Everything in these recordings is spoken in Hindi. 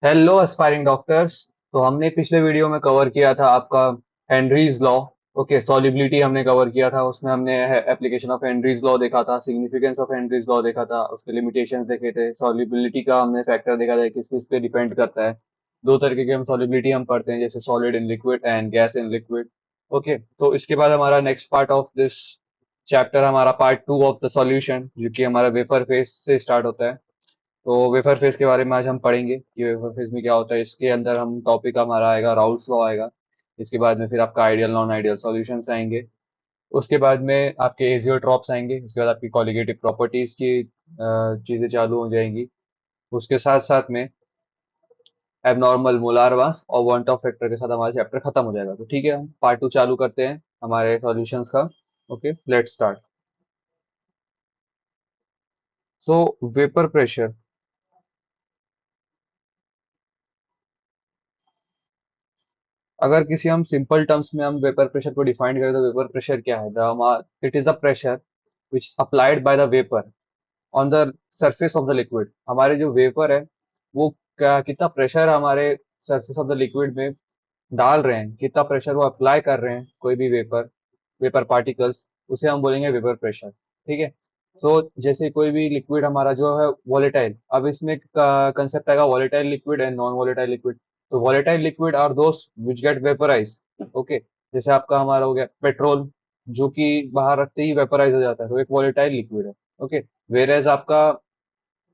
Hello aspiring doctors. तो हमने पिछले वीडियो में कवर किया था आपका हेनरीज लॉ। ओके, सॉल्युबिलिटी हमने कवर किया था, उसमें हमने एप्लीकेशन ऑफ हेनरीज लॉ देखा था, सिग्निफिकेंस ऑफ हेनरीज लॉ देखा था, उसके लिमिटेशंस देखे थे, सॉल्युबिलिटी का हमने फैक्टर देखा था किस किस पे डिपेंड करता है। दो तरीके की हम सॉल्युबिलिटी हम पढ़ते हैं, जैसे solid in liquid and gas in liquid. Okay, तो इसके बाद हमारा next part of this chapter, हमारा part two of the solution, जो कि हमारा वेपर फेज से स्टार्ट होता है। तो वेफर फेज के बारे में आज हम पढ़ेंगे कि वेफर फेज में क्या होता है। इसके अंदर हम टॉपिक हमारा आएगा राउल्स लॉ आएगा। इसके बाद में फिर आपका आइडियल नॉन आइडियल सॉल्यूशंस आएंगे। उसके बाद में आपके एजियोट्रॉप्स आएंगे। उसके बाद आपकी कॉलिगेटिव प्रॉपर्टीज की चीजें चालू हो जाएंगी। उसके साथ साथ में एबनॉर्मल मोलार मास और वांट ऑफ फैक्टर के साथ हमारा चैप्टर खत्म हो जाएगा। तो ठीक है, हम पार्ट टू चालू करते हैं हमारे सॉल्यूशंस का। Okay, let's start. So vapour pressure, अगर किसी हम सिंपल टर्म्स में हम वेपर प्रेशर को डिफाइन करें तो वेपर प्रेशर क्या है? The it is a pressure which applied by the vapour on the surface of the liquid. हमारे जो वेपर है वो क्या, कितना प्रेशर हमारे सरफेस ऑफ द लिक्विड में डाल रहे हैं, कितना प्रेशर वो अप्लाई कर रहे हैं कोई भी वेपर वेपर पार्टिकल्स, उसे हम बोलेंगे वेपर प्रेशर। ठीक है। तो जैसे कोई भी लिक्विड हमारा जो है वॉलेटाइल, अब इसमें कंसेप्ट आएगा volatile liquid and non volatile liquid. तो volatile liquid are those which get vaporise. Okay, जैसे आपका हमारा हो गया पेट्रोल, जो कि बाहर रखते ही वेपराइज हो जाता है, तो एक वॉलेटाइल लिक्विड है। ओके, वेर एज आपका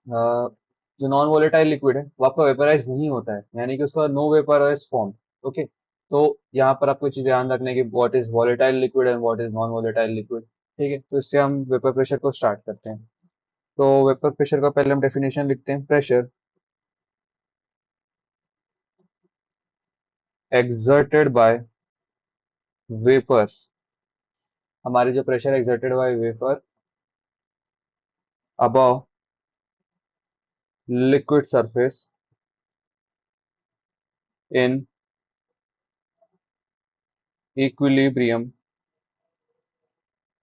जो नॉन वोलेटाइल लिक्विड है वो आपका वेपराइज नहीं होता है, यानी कि उसका नो वेपराइज फॉर्म। ओके, तो यहाँ पर आपको चीज ध्यान रखने की, what is volatile liquid and what is non volatile liquid. ठीक है, तो इससे हम वेपर प्रेशर को स्टार्ट करते हैं। तो वेपर प्रेशर का पहले हम डेफिनेशन लिखते हैं। प्रेशर एक्सर्टेड बाय वेपर्स, हमारे जो pressure exerted by vapour above liquid surface in equilibrium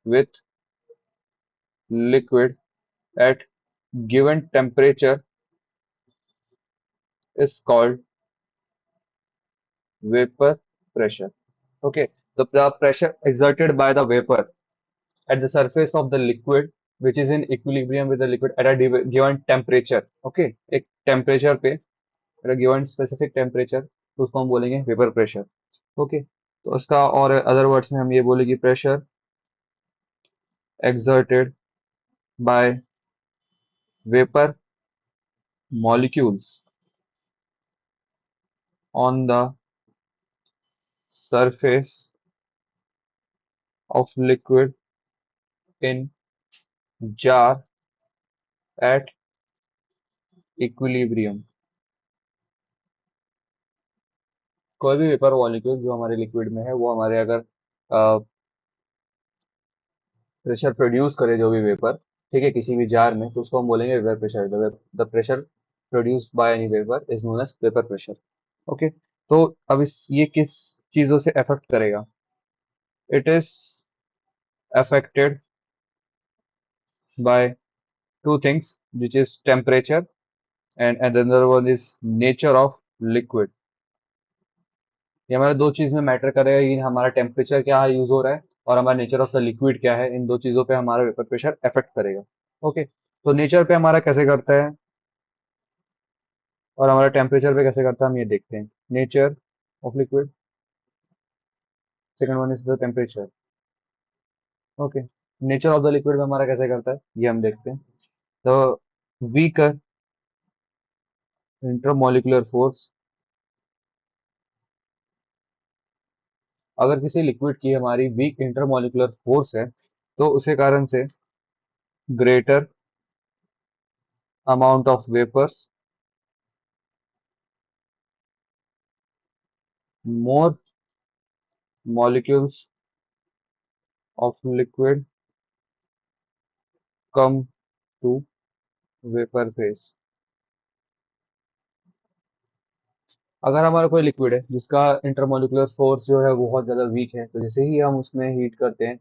with liquid at given temperature is called vapor pressure. Okay, the pressure exerted by the vapor at the surface of the liquid which is in equilibrium with the liquid at a given temperature. Okay, एक temperature पे at a given specific temperature, तो उसको हम बोलेंगे वेपर प्रेशर। ओके, तो उसका और अदर वर्ड्स में हम ये बोलेंगे pressure exerted by vapor molecules on the surface of liquid in jar at equilibrium. कोई भी वेपर मॉलिक्यूल जो हमारे लिक्विड में है, वो हमारे अगर प्रेशर प्रोड्यूस करे, जो भी वेपर, ठीक है, किसी भी जार में, तो उसको हम बोलेंगे vapour pressure. The pressure produced by any vapour is known as vapour pressure. Okay, तो अब इस ये किस चीजों से अफेक्ट करेगा? It is affected by two things, which is temperature and another one is nature of liquid. ये हमारे दो चीज में मैटर करेगा, ये हमारा टेम्परेचर क्या यूज हो रहा है और हमारा नेचर ऑफ द लिक्विड क्या है। इन दो चीजों पे हमारा वेपर प्रेशर अफेक्ट करेगा। ओके, तो नेचर पे हमारा कैसे करता है और हमारा टेम्परेचर पे कैसे करता है, हम ये देखते हैं। Nature of liquid, second one is the temperature. Okay, nature of the liquid में हमारा कैसे करता है ये हम देखते हैं। द वीकर इंटरमोलिकुलर फोर्स, अगर किसी लिक्विड की हमारी वीक इंटरमोलिकुलर फोर्स है, तो उसके कारण से greater amount of vapours, more molecules of liquid come to vapor phase। अगर हमारा कोई लिक्विड है जिसका इंटरमोलिकुलर फोर्स जो है वो बहुत ज्यादा वीक है, तो जैसे ही हम उसमें हीट करते हैं,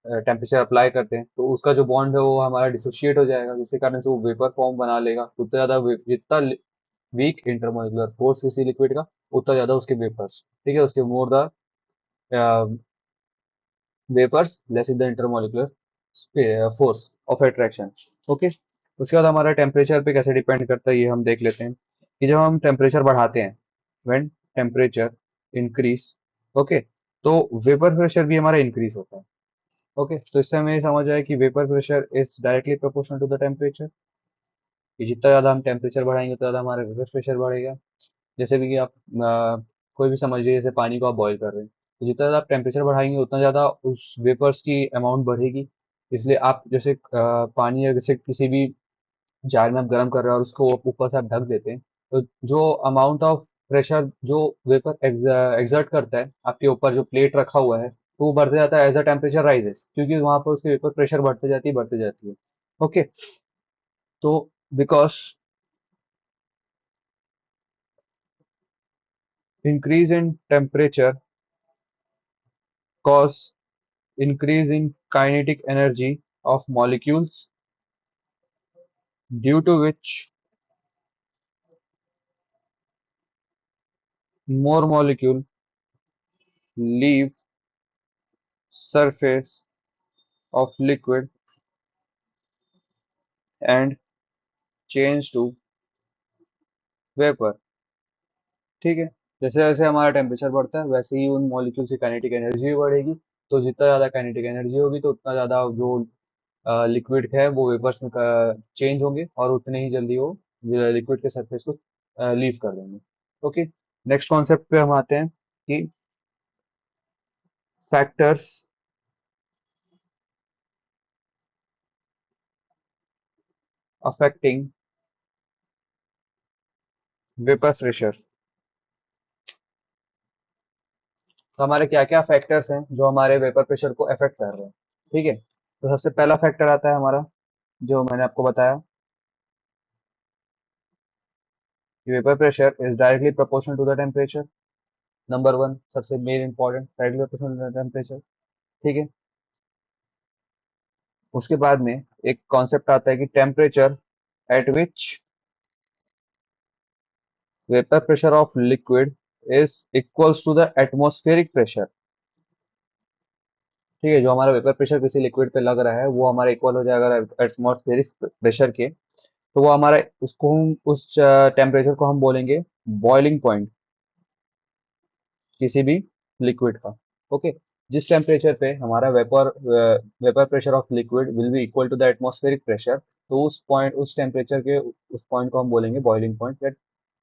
टेम्परेचर अप्लाई करते हैं, तो उसका जो बॉन्ड है वो हमारा डिसोशिएट हो जाएगा, जिसके कारण से वो वेपर फॉर्म बना लेगा। तो जितना ज्यादा जितना वीक इंटरमोलिकुलर फोर्स किसी लिक्विड का, उतना ज्यादा उसके वेपर्स। ठीक है, उसके more the vapours less in the intermolecular force of attraction. Okay, उसके बाद हमारा टेम्परेचर पे कैसे डिपेंड करता है ये हम देख लेते हैं कि जब हम टेम्परेचर बढ़ाते हैं, व्हेन टेम्परेचर इंक्रीज, ओके, तो वेपर प्रेशर भी हमारा इंक्रीज होता है। ओके, तो इससे हमें ये समझ आया कि vapour pressure is directly proportional to the temperature, कि जितना ज्यादा हम टेम्परेचर बढ़ाएंगे उतना ज्यादा हमारा वेपर प्रेशर बढ़ेगा। जैसे भी कि आप कोई भी समझ लीजिए, जैसे पानी को आप बॉईल कर रहे हैं, तो जितना ज़्यादा आप टेम्परेचर बढ़ाएंगे उतना ज़्यादा उस वेपर्स की अमाउंट बढ़ेगी। इसलिए आप जैसे पानी या जैसे किसी भी जार में आप गर्म कर रहे हो और उसको ऊपर से आप ढक देते हैं, तो जो अमाउंट ऑफ प्रेशर जो वेपर एक्सर्ट करता है आपके ऊपर, जो प्लेट रखा हुआ है, तो वो बढ़ते जाता है एज द टेम्परेचर राइजेस, क्योंकि वहां पर उसकी वेपर प्रेशर बढ़ते जाती है। ओके, तो because increase in temperature cause increase in kinetic energy of molecules, due to which more molecule leave surface of liquid and change to vapor। ठीक है, जैसे जैसे हमारा टेम्परेचर बढ़ता है वैसे ही उन मॉलिक्यूल्स की काइनेटिक एनर्जी भी बढ़ेगी। तो जितना ज़्यादा काइनेटिक एनर्जी होगी तो उतना ज़्यादा जो लिक्विड है वो वेपर्स में चेंज होंगे और उतने ही जल्दी वो लिक्विड के सरफेस को लीव कर देंगे। ओके, नेक्स्ट कॉन्सेप्ट पे हम आते हैं कि फैक्टर्स affecting वेपर प्रेशर। तो हमारे क्या क्या फैक्टर्स हैं जो हमारे वेपर प्रेशर को अफेक्ट कर रहे हैं। ठीक है, तो सबसे पहला फैक्टर आता है हमारा, जो मैंने आपको बताया कि vapour pressure is directly proportional to the temperature. Number one, सबसे main important, directly proportional to the temperature. ठीक है, उसके बाद में एक कॉन्सेप्ट आता है कि temperature at which vapour pressure of liquid is equals to the atmospheric pressure. ठीक है, जो हमारा वेपर प्रेशर किसी लिक्विड पे लग रहा है वो हमारा इक्वल हो जाएगा एटमॉस्फेरिक प्रेशर के। तो वो हमारा उसको हम उस टेम्परेचर को हम बोलेंगे बॉइलिंग पॉइंट किसी भी लिक्विड का। ओके, जिस टेम्परेचर पे हमारा vapour pressure of liquid will be equal to the atmospheric pressure, तो उस पॉइंट, उस टेम्परेचर के उस पॉइंट को हम बोलेंगे बॉइलिंग पॉइंट।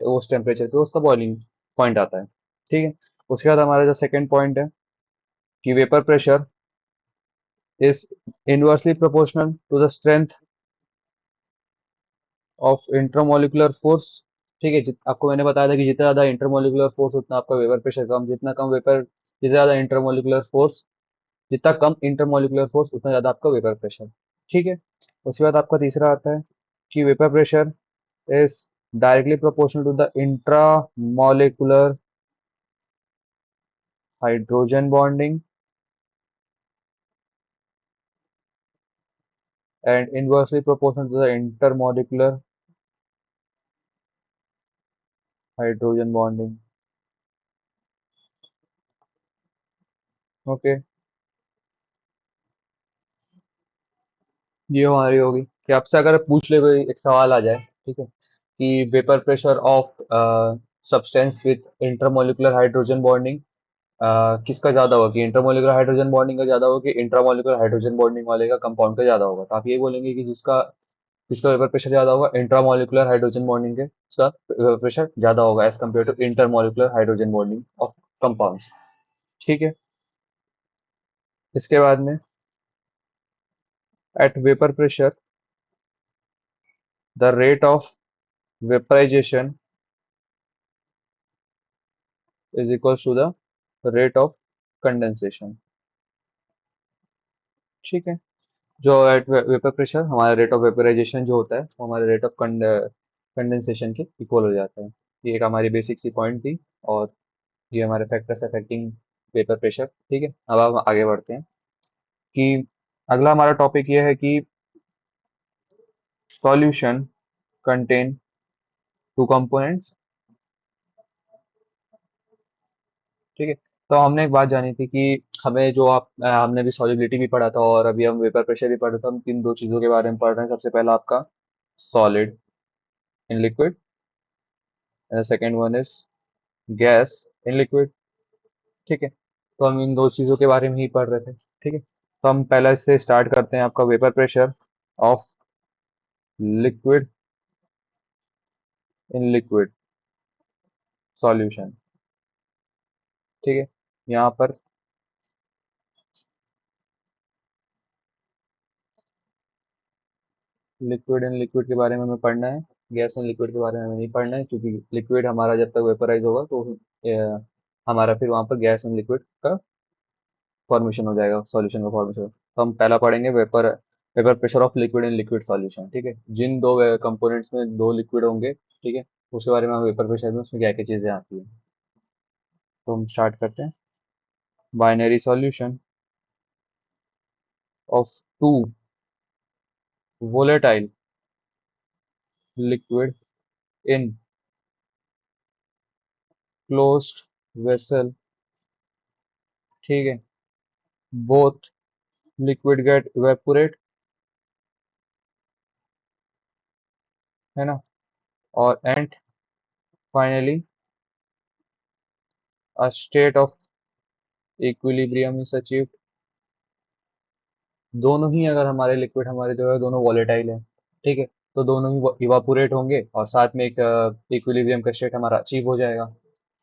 उस टेम्परेचर पे उसका बॉइलिंग पॉइंट आता है। ठीक है, उसके बाद हमारा जो सेकेंड पॉइंट है कि vapour pressure is inversely proportional to the strength of intermolecular force. ठीक है, आपको मैंने बताया था कि जितना ज्यादा इंटरमोलिकुलर फोर्स उतना आपका वेपर प्रेशर कम, जितना ज्यादा इंटरमोलिकुलर फोर्स, जितना कम इंटरमोलिकुलर फोर्स उतना ज्यादा आपका वेपर प्रेशर। ठीक है, उसके बाद आपका तीसरा आता है कि vapour pressure is directly proportional to the intramolecular hydrogen bonding and inversely proportional to the intermolecular hydrogen bonding. Okay, ये हमारी होगी कि आपसे अगर पूछ ले, कोई एक सवाल आ जाए, ठीक है, कि vapour pressure of substance with intermolecular hydrogen bonding किसका ज्यादा होगा, कि इंटरमोलिकुलर हाइड्रोजन बॉन्डिंग का ज्यादा होगा कि इंट्रामोलिकुलर हाइड्रोजन बॉन्डिंग वाले का, कंपाउंड का ज्यादा होगा, तो आप ये बोलेंगे कि जिसका वेपर प्रेशर ज्यादा होगा इंट्रामोलिकुलर हाइड्रोजन बॉन्डिंग के, उसका वेपर प्रेशर ज्यादा होगा as compare to intermolecular hydrogen bonding of compounds. ठीक है, इसके बाद में at vapour pressure the rate of vaporisation is equals to the rate of condensation। ठीक है, जो एट वेपर प्रेशर हमारा रेट ऑफ वेपराइजेशन जो होता है वो हमारे रेट ऑफ कंडेंसेशन के इक्वल हो जाता है। ये एक हमारी बेसिक सी पॉइंट थी, और ये हमारे फैक्टर्स अफेक्टिंग वेपर प्रेशर। ठीक है, अब हम आगे बढ़ते हैं कि अगला हमारा टॉपिक ये है कि सॉल्यूशन कंटेन टू कंपोनेंट्स। ठीक है। तो हमने एक बात जानी थी कि हमें जो हमने भी सॉलिबिलिटी भी पढ़ा था और अभी हम वेपर प्रेशर भी पढ़ा था, हम किन दो चीजों के बारे में पढ़ रहे हैं। सबसे पहला आपका solid in liquid, and second one is gas in liquid. ठीक है। तो हम इन दो चीजों के बारे में ही पढ़ रहे थे। ठीक है। तो हम पहले से स्टार्ट करते हैं, आपका vapour pressure of liquid in liquid solution. ठीक है। यहाँ पर लिक्विड इन लिक्विड के बारे में हमें पढ़ना है, गैस इन लिक्विड के बारे में हमें नहीं पढ़ना है, क्योंकि लिक्विड हमारा जब तक वेपराइज होगा तो हमारा फिर वहां पर गैस इन लिक्विड का फॉर्मेशन हो जाएगा, सॉल्यूशन का फॉर्मेशन। तो हम पहला पढ़ेंगे vapour vapour pressure of liquid in liquid solution. ठीक है। जिन दो कंपोनेंट्स में दो लिक्विड होंगे, ठीक है, उसके बारे में हम वेपर प्रेशर में उसमें क्या क्या चीजें आती है। तो हम स्टार्ट करते हैं। Binary solution of two volatile liquid in closed vessel। ठीक है। both liquid get evaporate, है ना, और and finally a state of equilibrium is achieved। दोनों ही अगर हमारे लिक्विड हमारे जो है दोनों वॉलेटाइल है, ठीक है, तो दोनों ही इवापोरेट होंगे और साथ में एक इक्विलिब्रियम का स्टेट हमारा अचीव हो जाएगा।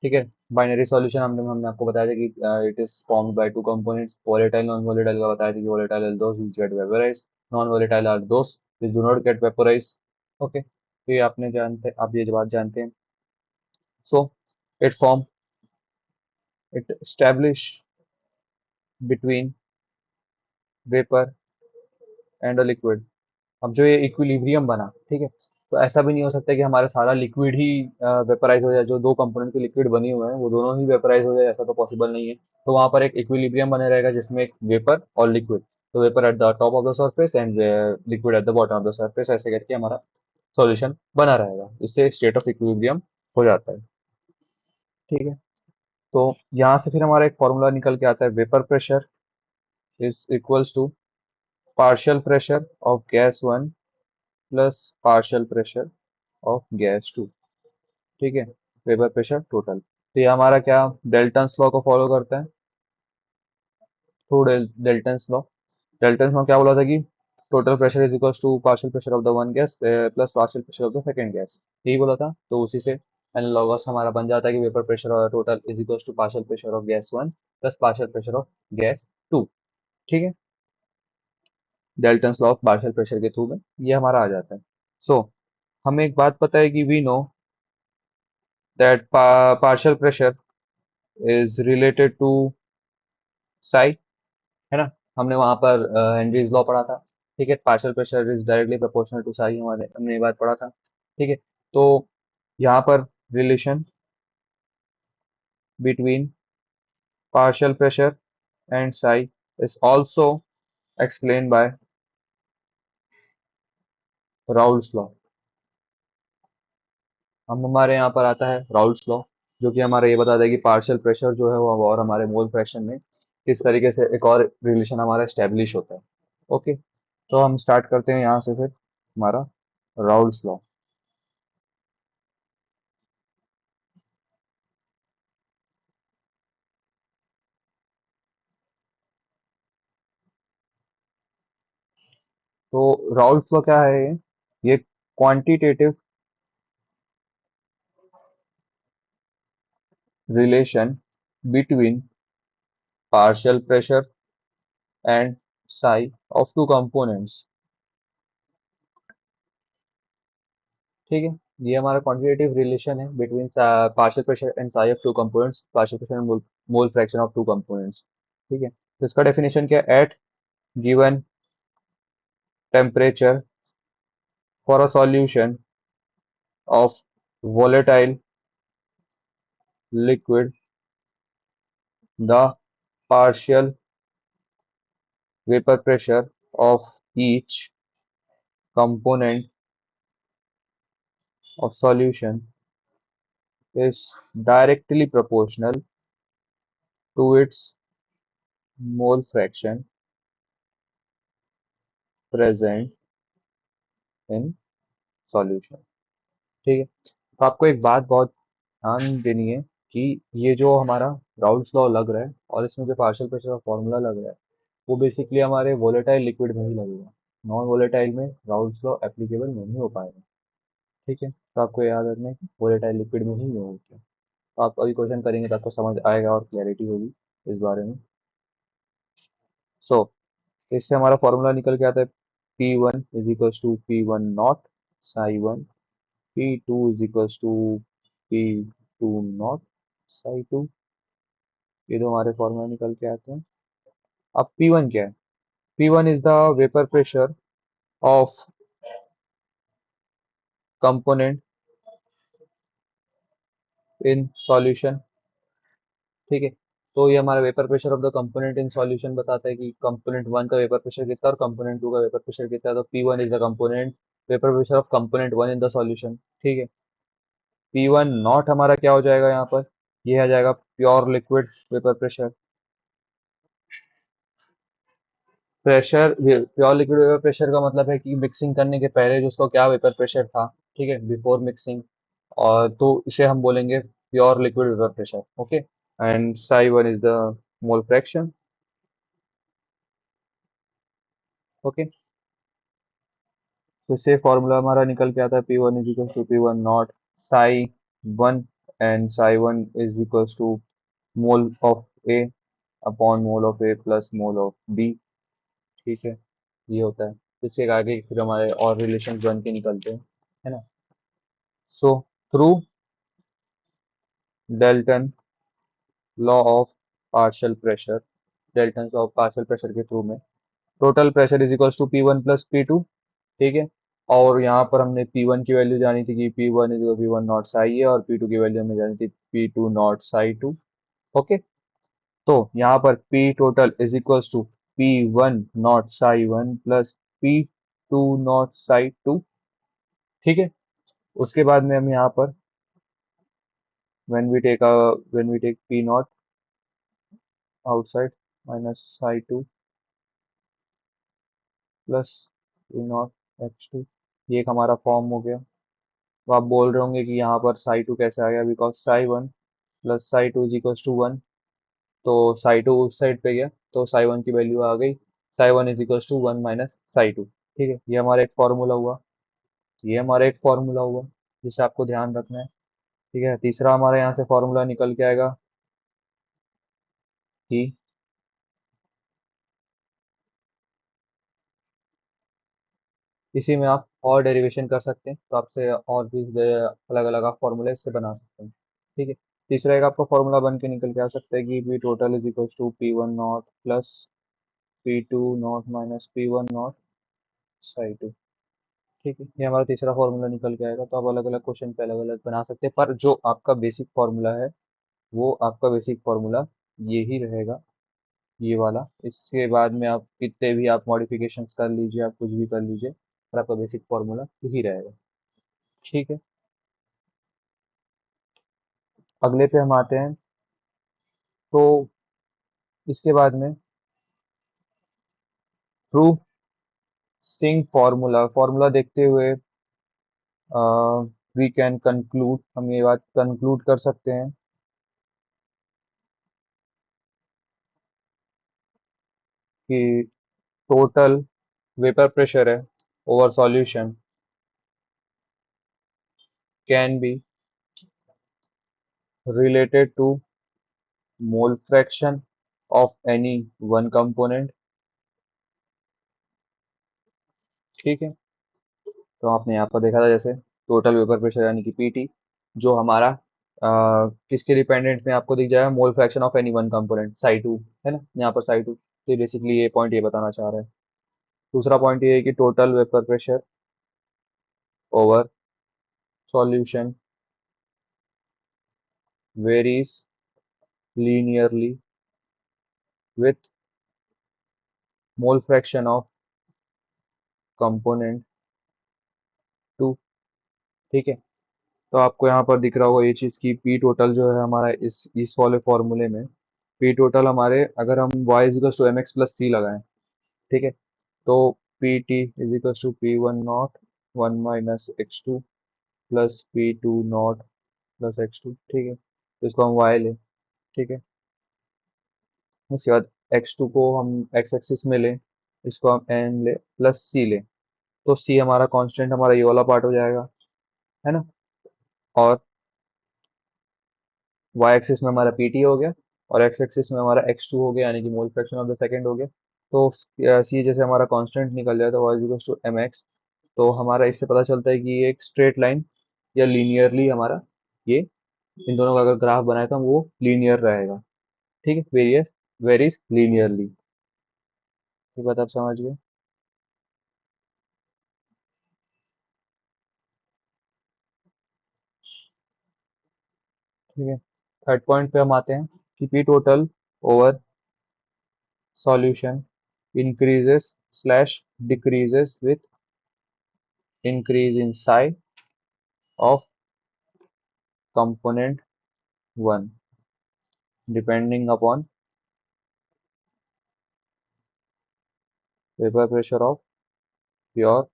ठीक है। बाइनरी सॉल्यूशन हमने हमने आपको बताया था कि it is formed by two components, volatile non volatile का बताया था कि volatile are those which get vaporised, non volatile are those which do not get vaporised. Okay, तो ये आपने जानते आप ये बात जानते हैं। So it form it establish between vapour and a liquid. अब जो ये इक्विलिब्रियम बना, ठीक है, तो ऐसा भी नहीं हो सकता कि हमारा सारा लिक्विड ही वेपराइज हो जाए। जो दो कंपोनेंट के लिक्विड बनी हुए हैं वो दोनों ही वेपराइज हो जाए, ऐसा तो पॉसिबल नहीं है। तो वहां पर एक इक्विलिब्रियम बने रहेगा जिसमें एक वेपर और लिक्विड, तो vapour at the top of the surface and liquid at the bottom of the surface, ऐसे करके हमारा सॉल्यूशन बना रहेगा। इससे स्टेट ऑफ इक्विलिब्रियम हो जाता है। ठीक है। तो यहाँ से फिर हमारा एक फॉर्मूला निकल के आता है, vapour pressure is equals to partial pressure of gas one plus partial pressure of gas two. ठीक है। वेपर प्रेशर टोटल, तो ये हमारा क्या डेल्टन्स लॉ को फॉलो करता है through Dalton's law. Dalton's law क्या बोला था कि total pressure is equals to partial pressure of the one gas plus partial pressure of the second gas, यही बोला था। तो उसी से एनालॉगस हमारा बन जाता है कि वेपर प्रेशर और total is equals to partial pressure of gas one plus partial pressure of gas two. ठीक है। Dalton's law of partial pressure के थ्रू में ये हमारा आ जाता है। सो हमें एक बात पता है कि we know that partial pressure is related to psi, है ना। हमने वहां पर हेनरीज लॉ पढ़ा था। ठीक है। Partial pressure is directly proportional to psi, हमारे हमने ये बात पढ़ा था। ठीक है। तो यहाँ पर relation between partial pressure and Sai is also explain by Raoult's law. हम हमारे यहाँ पर आता है राउल्स लॉ, जो कि हमारा ये बताता है कि पार्शियल प्रेशर जो है वो और हमारे मोल फ्रैक्शन में किस तरीके से एक और रिलेशन हमारा स्टैब्लिश होता है। ओके, तो हम स्टार्ट करते हैं यहाँ से फिर हमारा राउल्स लॉ। तो राउल्स लॉ क्या है ये quantitative relation between partial pressure and psi of two components. ठीक है। ये हमारा क्वांटिटेटिव रिलेशन है between partial pressure and psi of two components, partial pressure and mole fraction of two components. ठीक है। तो इसका डेफिनेशन क्या है, at given temperature for a solution of volatile liquid, the partial vapor pressure of each component of solution is directly proportional to its mole fraction present in solution। ठीक है, तो आपको एक बात बहुत ध्यान देनी है कि ये जो हमारा राउल्स लॉ लग रहा है और इसमें जो पार्शियल प्रेशर का फॉर्मूला लग रहा है वो बेसिकली हमारे वोलेटाइल लिक्विड में ही लगेगा। नॉन वोलेटाइल में राउल्स लॉ एप्लीकेबल नहीं हो पाएगा। ठीक है, तो आपको याद रखना है कि वोलेटाइल लिक्विड में ही होगा। तो आप अभी क्वेश्चन करेंगे तो आपको समझ आएगा और क्लैरिटी होगी इस बारे में। सो इससे हमारा फॉर्मूला निकल के आता है P1 is equal to P1 not psi one, P2 is equal to P2 not psi two. ये दो हमारे फॉर्मूला निकल के आते हैं। अब P1 क्या है? P1 is the vapour pressure of component in solution. ठीक है, तो ये हमारा vapour pressure of the component in solution बताता है कि कंपोनेंट वन का वेपर प्रेशर कितना है और कंपोनेंट टू का वेपर प्रेशर कितना है। तो P1 is the component vapour pressure of component one in the solution. ठीक है, P1 नॉट हमारा क्या हो जाएगा यहाँ पर? ये आ जाएगा pure liquid vapour pressure. Pressure pure liquid vapour pressure का मतलब है कि मिक्सिंग करने के पहले जो उसका क्या वेपर प्रेशर था। ठीक है, बिफोर मिक्सिंग। और तो इसे हम बोलेंगे pure liquid vapour pressure. Okay, and psi one is the mole fraction. Okay, तो इससे फॉर्मूला हमारा निकल के आता है P1 is equal to P1 not psi one, and psi one is equal to mole of A upon mole of A plus mole of B. ठीक है, ये होता है। तो इससे आगे फिर हमारे और रिलेशन बन के निकलते हैं, है ना। So through Dalton law of partial pressure, Dalton law of partial pressure के थ्रू में total pressure is equal to P1 plus P2। ठीक है, और यहाँ पर हमने P1 की वैल्यू जानी थी कि P1 is P1 not Sai है और P2 की वैल्यू हमें जानी थी P2 not psi two. Okay, तो यहाँ पर P total is equal to P1 not psi one plus P2 not psi two. ठीक है, उसके बाद में हम यहाँ पर when we take P naught outside minus psi 2 plus P naught H2, ये एक हमारा फॉर्म हो गया। तो आप बोल रहे होंगे कि यहाँ पर psi 2 कैसे आ गया? Because psi 1 plus psi 2 is equal to 1। तो psi 2 उस साइड पे गया तो psi 1 की वैल्यू आ गई। psi 1 is equal to 1 minus psi 2। ठीक है, ये हमारा एक फॉर्मूला हुआ। ये हमारा एक फॉर्मूला हुआ जिसे आपको ध्यान रखना है। ठीक है, तीसरा हमारे यहाँ से फॉर्मूला निकल के आएगा कि इसी में आप और डेरिवेशन कर सकते हैं, तो आपसे और भी अलग अलग आप फॉर्मूले इससे बना सकते हैं। ठीक है, तीसरा एक आपका फॉर्मूला बन के निकल के आ सकता है कि P total is equal to P1 naught plus P2 naught minus P1 not psi two. ठीक है, ये हमारा तीसरा फॉर्मूला निकल के आएगा। तो आप अलग अलग क्वेश्चन पे अलग अलग बना सकते हैं, पर जो आपका बेसिक फॉर्मूला है वो आपका बेसिक फॉर्मूला ये ही रहेगा, ये वाला। इसके बाद में आप कितने भी आप मॉडिफिकेशंस कर लीजिए, आप कुछ भी कर लीजिए, पर आपका बेसिक फॉर्मूला यही रहेगा। ठीक है, अगले पे हम आते हैं। तो इसके बाद में थ्रू सिंक फॉर्मूला फॉर्मूला देखते हुए वी कैन कंक्लूड, हम ये बात कंक्लूड कर सकते हैं कि टोटल वेपर प्रेशर है over solution can be related to mole fraction of any one component. ठीक है, तो आपने यहाँ पर देखा था जैसे टोटल वेपर प्रेशर यानी कि पीटी, जो हमारा किसके डिपेंडेंट में आपको दिख जाएगा? मोल fraction of any one component Sai to, है ना, यहाँ पर साई टू। तो बेसिकली ये पॉइंट ये बताना चाह रहा है। दूसरा पॉइंट ये है कि total vapour pressure over solution varies linearly with mole fraction of component two. ठीक है, तो आपको यहाँ पर दिख रहा होगा ये चीज़ की पी टोटल जो है हमारा इस वाले फॉर्मूले में पी टोटल हमारे, अगर हम y equals to M X plus C लगाएं, ठीक है, तो P T equals to P one not one minus X two plus P two not plus X two, ठीक है, तो इसको हम y लें, ठीक है, उसके बाद एक्स टू को हम एक्स एक्सिस में लें, इसको हम एन ले प्लस सी लें, तो सी हमारा कांस्टेंट, हमारा ये वाला पार्ट हो जाएगा, है ना, और वाई एक्सिस में हमारा पी टी हो गया और एक्स एक्सिस में हमारा एक्स टू हो गया, यानी कि मोल फ्रैक्शन ऑफ द सेकंड हो गया। तो सी जैसे हमारा कांस्टेंट निकल जाए तो Y equals to M X, तो हमारा इससे पता चलता है कि ये एक स्ट्रेट लाइन या लीनियरली हमारा ये इन दोनों का अगर ग्राफ बनाए तो वो लीनियर रहेगा, ठीक है, वेरीज लीनियरली। ये बात आप समझ गए? ठीक है, थर्ड पॉइंट पे हम आते हैं कि P total over solution increases slash decreases with increase in psi of component 1 depending upon vapor pressure of pure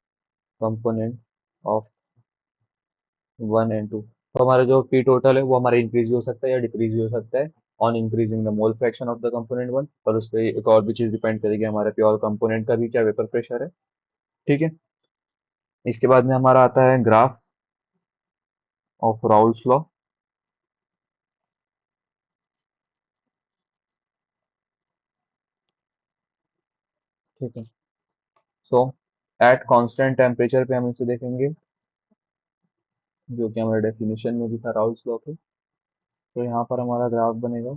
component of 1 and 2। तो हमारा जो पी टोटल है वो हमारा इंक्रीज भी हो सकता है या डिक्रीज भी हो सकता है on increasing the mole fraction of the component 1, और उस पर एक और भी चीज डिपेंड करेगी हमारे प्योर कंपोनेंट का भी क्या वेपर प्रेशर है, ठीक है। इसके बाद में हमारा आता है ग्राफ ऑफ राउल्स लॉ, ठीक है। सो एट कांस्टेंट टेम्परेचर पे हम इसे देखेंगे, जो कि हमारे डेफिनेशन में भी था राउल्स लॉ के। तो यहाँ पर हमारा ग्राफ बनेगा,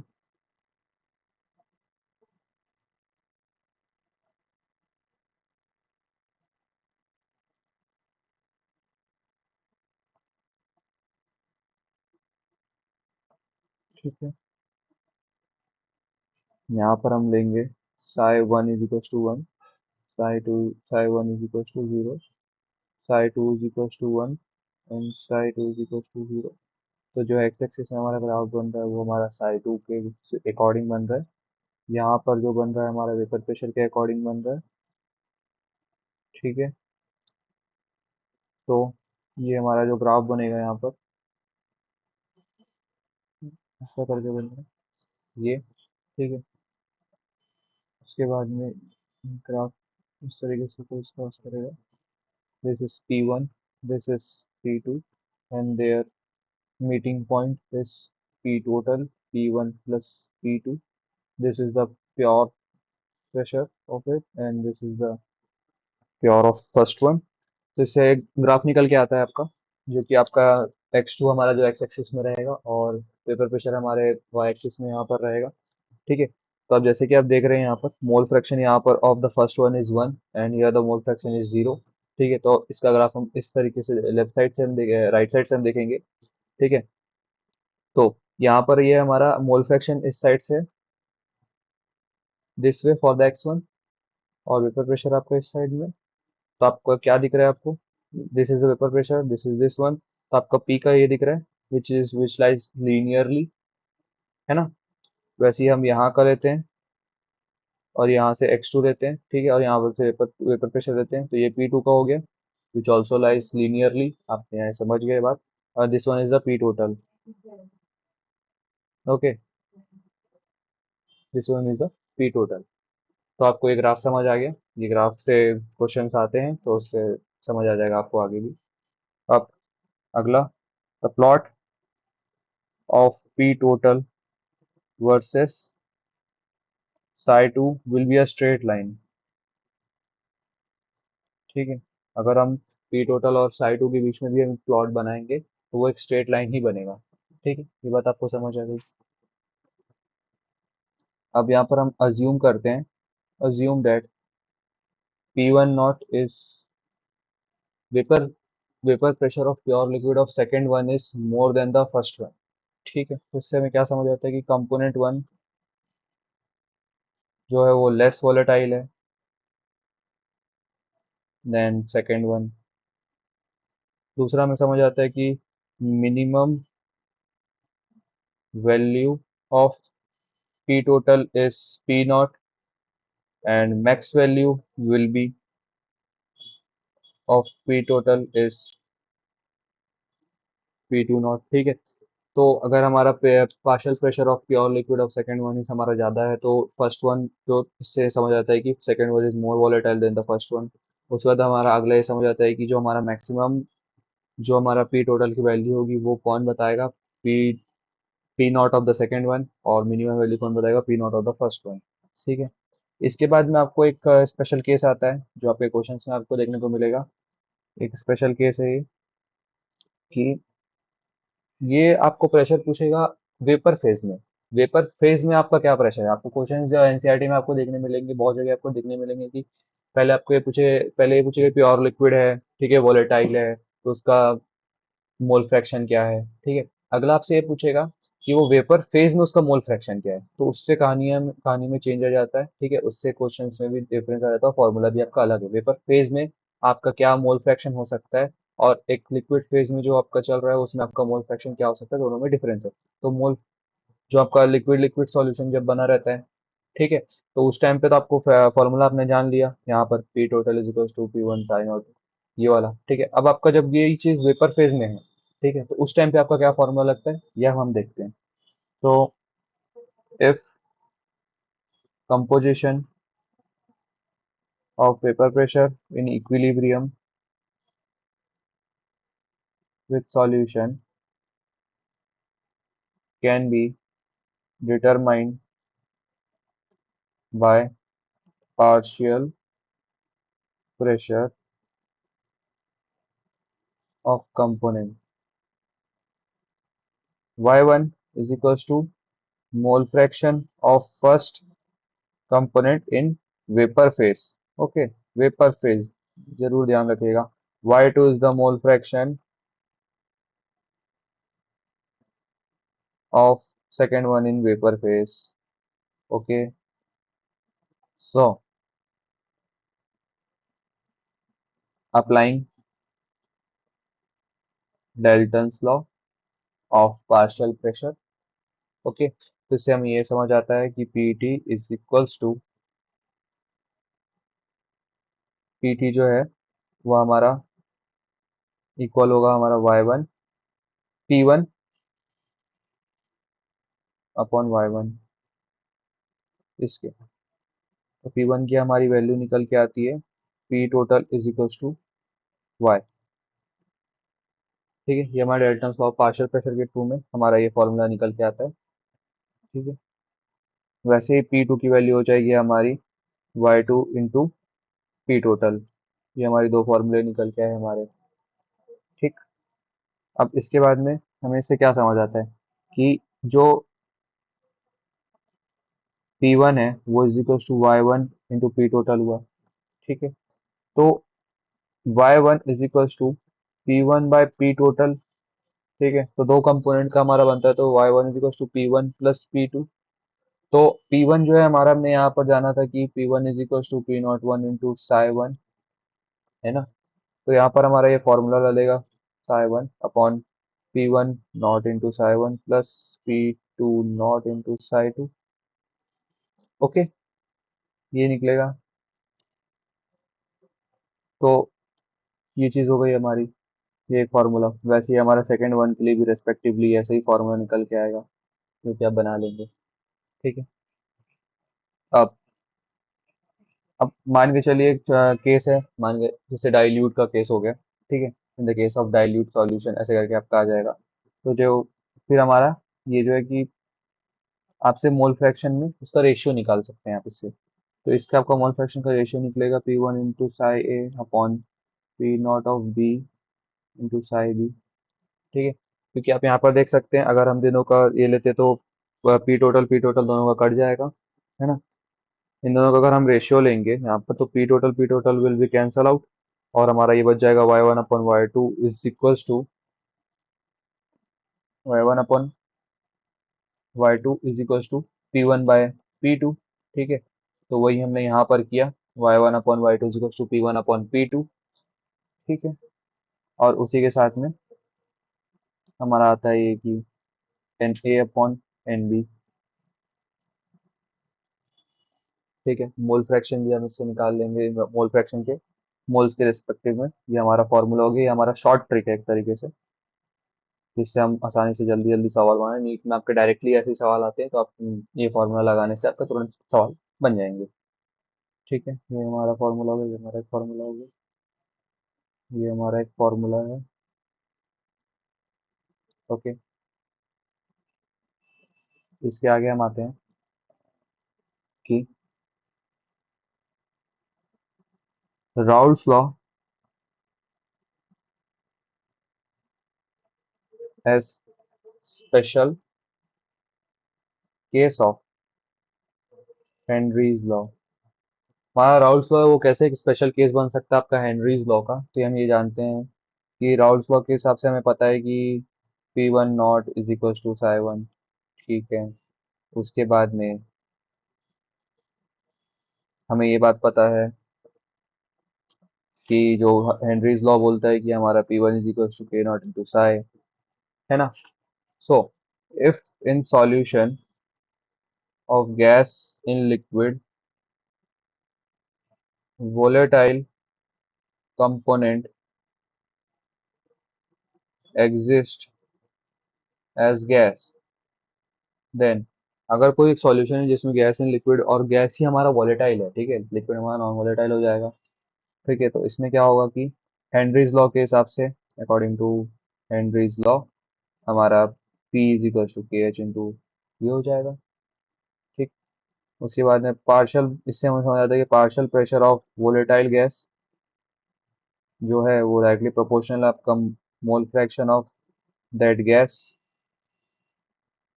ठीक है। यहाँ पर हम लेंगे psi one is equal to one, psi one is equal to zero, psi two is equal to one and psi two is equal to zero. तो जो एक्स एक्सिस में हमारा ग्राफ बन रहा है वो हमारा साई टू के अकॉर्डिंग बन रहा है। यहाँ पर जो बन रहा है हमारा वेपर प्रेशर के अकॉर्डिंग बन रहा है, ठीक है। तो ये हमारा जो ग्राफ बनेगा यहाँ पर ऐसा करके बन रहा है ये, ठीक है। उसके बाद में ग्राफ इस तरीके से कुछ क्रॉस करेगा, this is P1, this is P2, and their meeting point is P total, P1 plus P2. This is the pure pressure of it, and this is the pure of first one। तो इससे एक ग्राफ निकल के आता है आपका, जो कि आपका x2 हमारा जो x एक्सिस में रहेगा और पेपर प्रेशर हमारे y एक्सिस में यहाँ पर रहेगा, ठीक है। तो अब जैसे कि आप देख रहे हैं यहाँ पर मोल फ्रैक्शन यहाँ पर of the first one is one and here the mole fraction is zero, ठीक है। तो इसका ग्राफ हम इस तरीके से लेफ्ट साइड से हम देखें, राइट साइड से हम देखेंगे, ठीक है। तो यहाँ पर ये हमारा मोल फ्रैक्शन इस साइड से this way for the x one, और वेपर प्रेशर आपका इस साइड में। तो आपको क्या दिख रहा है आपको, this is the vapour pressure, this is this one, तो आपका पी का ये दिख रहा है विच लाइज लीनियरली, है ना। वैसे ही हम यहाँ का लेते हैं और यहाँ से x2 लेते हैं, ठीक है, और यहाँ पर से वेपर वेपर प्रेशर लेते हैं, तो ये P2 का हो गया विच ऑल्सो लाइज लीनियरली, आप यहाँ समझ गए बात। और this one is the P total, okay, this one is the P total. तो आपको ये ग्राफ समझ आ गया, ये ग्राफ से क्वेश्चंस आते हैं तो उससे समझ आ जाएगा आपको आगे भी। अब अगला, the plot of P total versus psi 2 will be a straight line, ठीक है। अगर हम पी टोटल और psi 2 के बीच में भी हम प्लॉट बनाएंगे तो वो एक स्ट्रेट लाइन ही बनेगा, ठीक है। ये बात आपको समझ आ गई। अब यहाँ पर हम अज्यूम करते हैं, assume that P one not is vapour vapour pressure of pure liquid of second one is more than the first one, ठीक है। तो इससे हमें क्या समझ आता है कि कंपोनेंट वन जो है वो लेस वोलेटाइल है देन सेकेंड वन। दूसरा हमें समझ आता है कि minimum value of P total is P naught and max value will be of P total is P2 not. ठीक है, तो अगर हमारा partial pressure of pure liquid of second one is हमारा ज़्यादा है तो फर्स्ट वन जो इससे समझ आता है कि second one is more volatile than the first one. उसके बाद हमारा अगला ये समझ आता है कि जो हमारा मैक्सिमम जो हमारा पी टोटल की वैल्यू होगी वो कौन बताएगा, P P naught of the second one, और मिनिमम वैल्यू कौन बताएगा, P naught of the first one. ठीक है, इसके बाद में आपको एक स्पेशल केस आता है जो आपके क्वेश्चंस में आपको देखने को मिलेगा। एक स्पेशल केस है ये कि ये आपको प्रेशर पूछेगा वेपर फेज में। वेपर फेज में आपका क्या प्रेशर है, आपको क्वेश्चन जो एनसीईआरटी में आपको देखने मिलेंगे, बहुत जगह आपको देखने मिलेंगे कि पहले ये पूछे प्योर लिक्विड है, ठीक है, वॉलेटाइल है, तो उसका मोल फ्रैक्शन क्या है। ठीक है, अगला आपसे ये पूछेगा कि वो वेपर फेज में उसका मोल फ्रैक्शन क्या है, तो उससे कहानी में चेंज आ जाता है। ठीक है, उससे क्वेश्चंस में भी डिफरेंस आ जाता है, फॉर्मूला भी आपका अलग है। वेपर फेज में आपका क्या मोल फ्रैक्शन हो सकता है और एक लिक्विड फेज में जो आपका चल रहा है उसमें आपका मोल फ्रैक्शन क्या हो सकता है, दोनों में डिफरेंस है। तो मोल जो आपका लिक्विड लिक्विड सॉल्यूशन जब बना रहता है, ठीक है, तो उस टाइम पे तो आपको फॉर्मूला आपने जान लिया यहाँ पर, P total is equal to P one sign out, ये वाला। ठीक है, अब आपका जब ये चीज वेपर फेज में है, ठीक है, तो उस टाइम पे आपका क्या फॉर्मूला लगता है यह हम देखते हैं। तो if composition of vapour pressure in equilibrium with solution can be determined by partial pressure of component y1 is equals to mole fraction of first component in vapor phase। Okay, vapour phase जरूर ध्यान रखिएगा। y2 is the mole fraction of second one in vapor phase। okay, so applying Dalton's law of partial pressure। Okay, तो इससे हमें ये समझ आता है कि PT is equals to, PT जो है वो हमारा इक्वल होगा हमारा y1 p1 अपॉन y1 इसके। तो P1 की हमारी वैल्यू निकल के आती है P total is equals to Y। ठीक है, ये हमारे Dalton's law of partial pressure के थ्रू में हमारा ये फॉर्मूला निकल के आता है। ठीक है, वैसे ही P2 की वैल्यू हो जाएगी हमारी Y2 इंटू पी टोटल। ये हमारी दो फॉर्मूले निकल के आए हमारे। ठीक, अब इसके बाद में हमें इससे क्या समझ आता है कि जो P1 है वो is equals to Y1 into P total हुआ। ठीक है, तो Y1 is equals to P1 by P total. ठीक है, तो दो कंपोनेंट का हमारा बनता है, तो y1 is equal to P one plus P two. तो P1 जो है हमारा, हमने यहाँ पर जाना था कि P1 is equal to P not one into psi one, है ना। तो यहाँ पर हमारा ये फॉर्मूला डलेगा psi one upon P one not into psi one plus P two not into psi two. Okay, ये निकलेगा। तो ये चीज़ हो गई हमारी, ये एक फार्मूला। वैसे ही हमारा सेकंड वन के लिए भी रेस्पेक्टिवली ऐसे ही फार्मूला निकल के आएगा जो कि आप बना लेंगे। ठीक है, अब अब मान के चलिए एक केस है, मान के जैसे डाइल्यूट का केस हो गया। ठीक है, in the case of dilute solution ऐसे करके आपका आ जाएगा। तो जो फिर हमारा ये जो है कि आपसे मोल फ्रैक्शन में उसका रेशियो निकाल सकते हैं आप इससे। तो इसका आपका मोल फ्रैक्शन का रेशियो निकलेगा P one into psi A upon P naught of B into psi B. ठीक है, क्योंकि आप यहाँ पर देख सकते हैं अगर हम दोनों का ये लेते तो पी टोटल दोनों का कट जाएगा, है ना। इन दोनों का अगर हम रेशियो लेंगे यहाँ पर तो P total will be cancel out, और हमारा ये बच जाएगा y1 upon y2 is equals to y1 upon y2 is equals to p1 by p2। ठीक है, तो वही हमने यहाँ पर किया, y1 upon y2 is equals to p1 upon p2। ठीक है, और उसी के साथ में हमारा आता है ये कि Na/Nb। ठीक है, मोल फ्रैक्शन भी हम इससे निकाल लेंगे, मोल फ्रैक्शन के मोल्स के रिस्पेक्टिव में। ये हमारा फॉर्मूला हो गया, ये हमारा शॉर्ट ट्रिक है एक तरीके से, जिससे हम आसानी से जल्दी जल्दी सवाल बनाए। नीट में आपके डायरेक्टली ऐसे ही सवाल आते हैं, तो आप ये फॉर्मूला लगाने से आपका तुरंत सवाल बन जाएंगे। ठीक है, ये हमारा फॉर्मूला हो गया, ये हमारा एक फॉर्मूला हो गया, ये हमारा एक फॉर्मूला है। ओके, इसके आगे हम आते हैं कि Raoult's law as special case of Henry's law. हमारा राउल्स लॉ वो कैसे एक स्पेशल केस बन सकता है आपका हेनरीज लॉ का, तो हम ये जानते हैं कि राउल्स लॉ के हिसाब से हमें पता है कि P1 naught = psi 1। ठीक है, उसके बाद में हमें ये बात पता है कि जो हेनरीज लॉ बोलता है कि हमारा P1 = K0 × psi, है ना। So if in solution of gas in liquid volatile component exist as gas, then अगर कोई एक सॉल्यूशन है जिसमें गैस इन लिक्विड, और गैस ही हमारा वॉलेटाइल है, ठीक है, लिक्विड हमारा नॉन वॉलेटाइल हो जाएगा। ठीक है, तो इसमें क्या होगा कि हेनरीज लॉ के हिसाब से, अकॉर्डिंग टू हेनरीज लॉ, हमारा P = KH × ये हो जाएगा। ठीक, उसके बाद में पार्शियल, इससे हमें समझ आता है कि partial pressure of volatile gas जो है वो डायरेक्टली प्रोपोर्शनल आपका mole fraction of that gas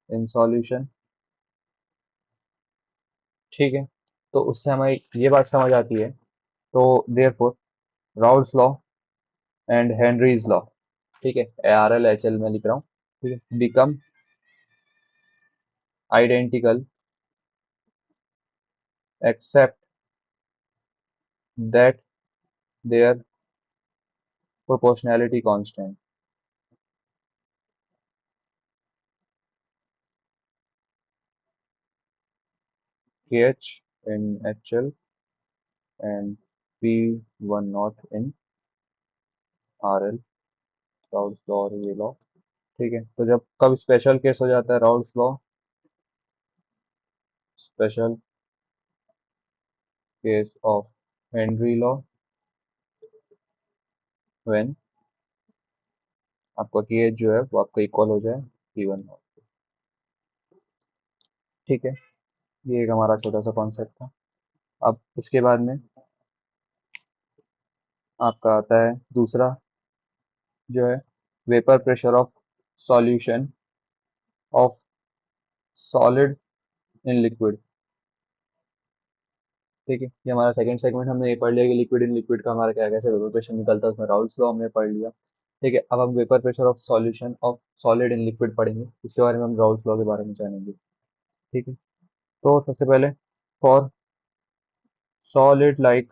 in solution. ठीक है, तो उससे हमें ये बात समझ आती है। तो therefore Raoult's law and Henry's law, ठीक है, ARLHL में लिख रहा हूँ, ठीक है, become identical except that their proportionality constant. KH in HL and P1 naught in RL, Raoult's law और ये लॉ। ठीक है, तो जब कब स्पेशल केस हो जाता है Raoult's law, special case of Henry law, when आपका KH जो है वो आपका इक्वल हो जाए P1 naught। ठीक है, ये एक हमारा छोटा सा कॉन्सेप्ट था। अब इसके बाद में आपका आता है दूसरा, जो है vapour pressure of solution of solid in liquid. ठीक है, ये हमारा सेकंड सेगमेंट, हमने ये पढ़ लिया कि लिक्विड इन लिक्विड का हमारा क्या कैसे वेपर प्रेशर निकलता है, उसमें राउल्स लॉ हमने पढ़ लिया। ठीक है, अब हम vapour pressure of solution of solid in liquid पढ़ेंगे, इसके बारे में हम राउल्स लॉ के बारे में जानेंगे। ठीक है, तो सबसे पहले for solid like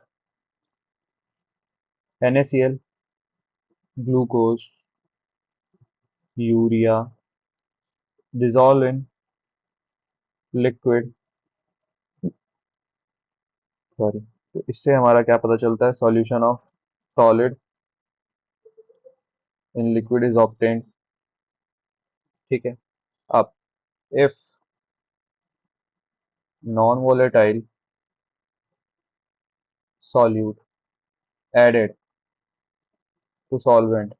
NaCl, glucose, urea dissolve in liquid, sorry, तो इससे हमारा क्या पता चलता है, solution of solid in liquid is obtained. ठीक है, अब if non volatile solute added to solvent,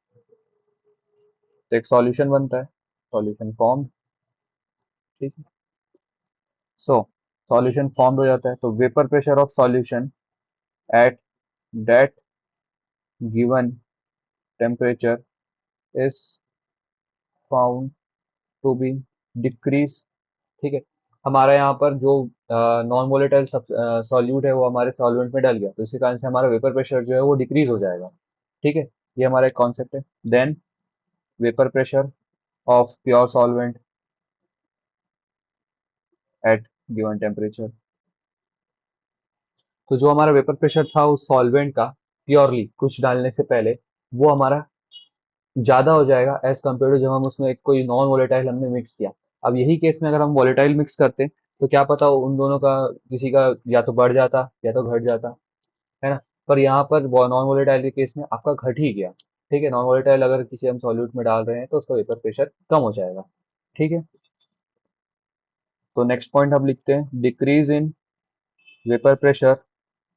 तो एक सॉल्यूशन बनता है, सॉल्यूशन फॉर्म। ठीक है, सो सॉल्यूशन फॉर्म हो जाता है, तो vapour pressure of solution at that given temperature is found to be decrease. ठीक है, हमारा यहाँ पर जो नॉन वोलेटाइल सॉल्यूट है वो हमारे सॉल्वेंट में डल गया, तो इसी कारण से हमारा वेपर प्रेशर जो है वो डिक्रीज हो जाएगा। ठीक है, ये हमारा एक कॉन्सेप्ट है। Then vapour pressure of pure solvent at given temperature, तो जो हमारा वेपर प्रेशर था उस सॉल्वेंट का प्योरली कुछ डालने से पहले, वो हमारा ज्यादा हो जाएगा एज कम्पेयर टू जब हम उसमें एक कोई नॉन वोलेटाइल हमने मिक्स किया। अब यही केस में अगर हम वोलेटाइल मिक्स करते तो क्या पता उन दोनों का किसी का या तो बढ़ जाता या तो घट जाता, है ना। पर यहाँ पर नॉन वोलेटाइल के केस में आपका घट ही गया। ठीक है, नॉन वोलेटाइल अगर किसी हम सॉल्यूट में डाल रहे हैं तो उसका वेपर प्रेशर कम हो जाएगा। ठीक है, तो नेक्स्ट पॉइंट हम लिखते हैं, decrease in vapour pressure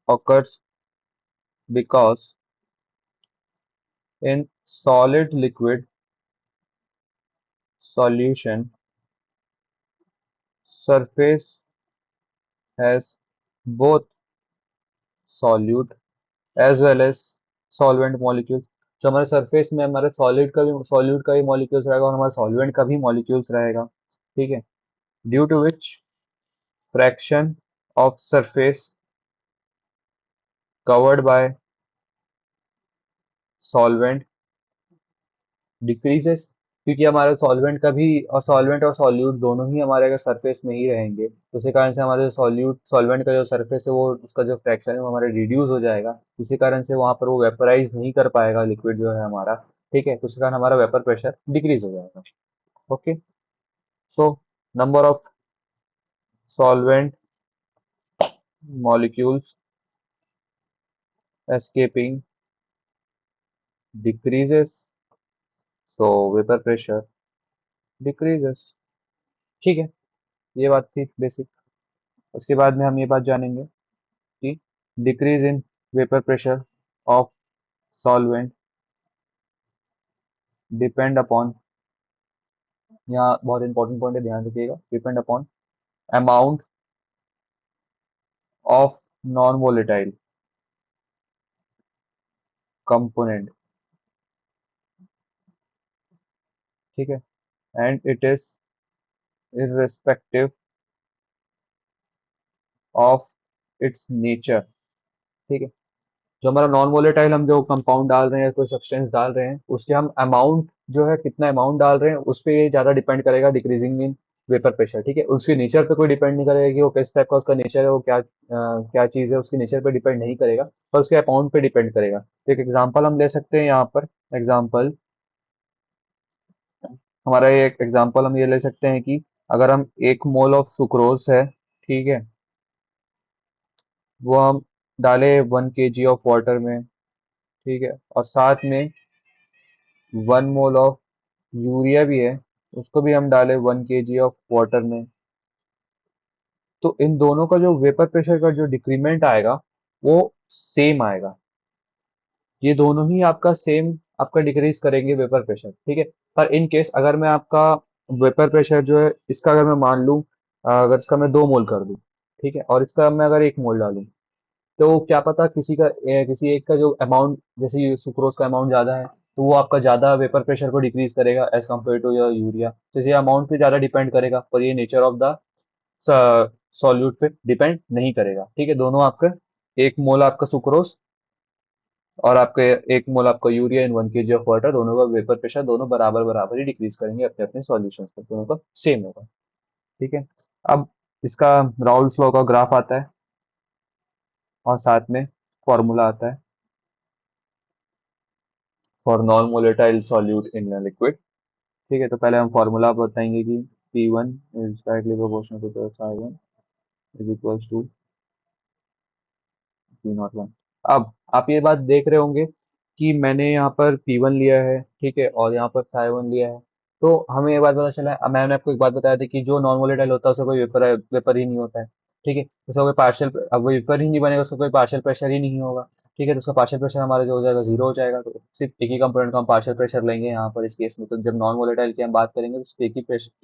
occurs because in solid liquid solution surface has both solute as well as solvent molecules। जो हमारे सरफेस में हमारे सॉल्यूट का भी मॉलिक्यूल्स रहेगा और हमारे सॉल्वेंट का भी मॉलिक्यूल्स रहेगा। ठीक है, due to which fraction of surface covered by solvent decreases. क्योंकि हमारे सॉल्वेंट और सॉल्यूट दोनों ही हमारे अगर सरफेस में ही रहेंगे तो उसी कारण से हमारे सॉल्वेंट का जो सरफेस है वो उसका जो फ्रैक्शन है वो हमारे रिड्यूस हो जाएगा। इसी कारण से वहां पर वो वेपराइज नहीं कर पाएगा लिक्विड जो है हमारा। ठीक है, तो उसी कारण हमारा वेपर प्रेशर डिक्रीज हो जाएगा। Okay, so number of solvent molecules escaping decreases, so vapor pressure decreases। ठीक है, ये बात थी बेसिक। उसके बाद में हम ये बात जानेंगे कि decrease in vapour pressure of solvent depend upon, यहाँ बहुत इंपॉर्टेंट पॉइंट है ध्यान रखिएगा, depend upon amount of non volatile component. ठीक है, and it is irrespective of its nature. ठीक है, जो हमारा नॉन वोलेटाइल हम जो कंपाउंड डाल रहे हैं कोई सब्सटेंस डाल रहे हैं उसके हम अमाउंट जो है कितना अमाउंट डाल रहे हैं उस पे ये ज्यादा डिपेंड करेगा डिक्रीजिंग इन वेपर प्रेशर। ठीक है, उसके नेचर पे कोई डिपेंड नहीं करेगा कि वो किस टाइप का उसका नेचर है, वो क्या चीज है, उसके नेचर पे डिपेंड नहीं करेगा पर उसके अमाउंट पे डिपेंड करेगा। तो एक एग्जांपल हम ले सकते हैं यहाँ पर। एग्जांपल, हमारा ये एक एग्जांपल हम ये ले सकते हैं कि अगर हम 1 मोल ऑफ सुक्रोज है, ठीक है, वो हम डाले 1 kg ऑफ वाटर में। ठीक है, और साथ में 1 मोल ऑफ यूरिया भी है, उसको भी हम डाले 1 kg ऑफ वाटर में। तो इन दोनों का जो वेपर प्रेशर का जो डिक्रीमेंट आएगा वो सेम आएगा। ये दोनों ही आपका सेम आपका डिक्रीज करेंगे वेपर प्रेशर। ठीक है, पर इन केस अगर मैं आपका वेपर प्रेशर जो है इसका अगर मैं मान लूं, अगर इसका मैं 2 मोल कर दूं, ठीक है, और इसका मैं अगर 1 मोल डालूं, तो क्या पता किसी एक का जो अमाउंट, जैसे सुक्रोज का अमाउंट ज्यादा है तो वो आपका ज्यादा वेपर प्रेशर को डिक्रीज करेगा as compare to your urea. तो ये अमाउंट पे ज्यादा डिपेंड करेगा पर ये नेचर ऑफ द सॉल्यूट पे डिपेंड नहीं करेगा। ठीक है, दोनों आपका 1 मोल आपका सुक्रोज और आपके 1 मोल आपका urea in 1 kg of water, दोनों का वेपर प्रेशर दोनों बराबर बराबर ही डिक्रीज करेंगे अपने अपने सॉल्यूशन पर, दोनों का सेम होगा। ठीक है, अब इसका राउल्स लॉ का ग्राफ आता है और साथ में फॉर्मूला आता है for non volatile solute in liquid. ठीक है, तो पहले हम फॉर्मूला बताएंगे कि P1 is directly proportional to the psi1 is equals to P01। अब आप ये बात देख रहे होंगे कि मैंने यहाँ पर P1 लिया है, ठीक है, और यहाँ पर psi1 लिया है। तो हमें ये बात पता चला है, अब मैंने आपको एक बात बताया थी कि जो नॉन वोलेटाइल होता है उसका कोई वेपर ही नहीं होता है। ठीक है, उसका कोई पार्शियल, अब वो वेपर ही नहीं बनेगा उसका कोई पार्शियल प्रेशर ही नहीं होगा। ठीक है, तो उसका पार्शियल प्रेशर हमारा जो हो जाएगा जीरो हो जाएगा। तो सिर्फ एक ही कंपोनेंट का हम पार्शियल प्रेशर लेंगे यहाँ पर इस केस में। तो जब नॉन वोलेटाइल की हम बात करेंगे तो सिर्फ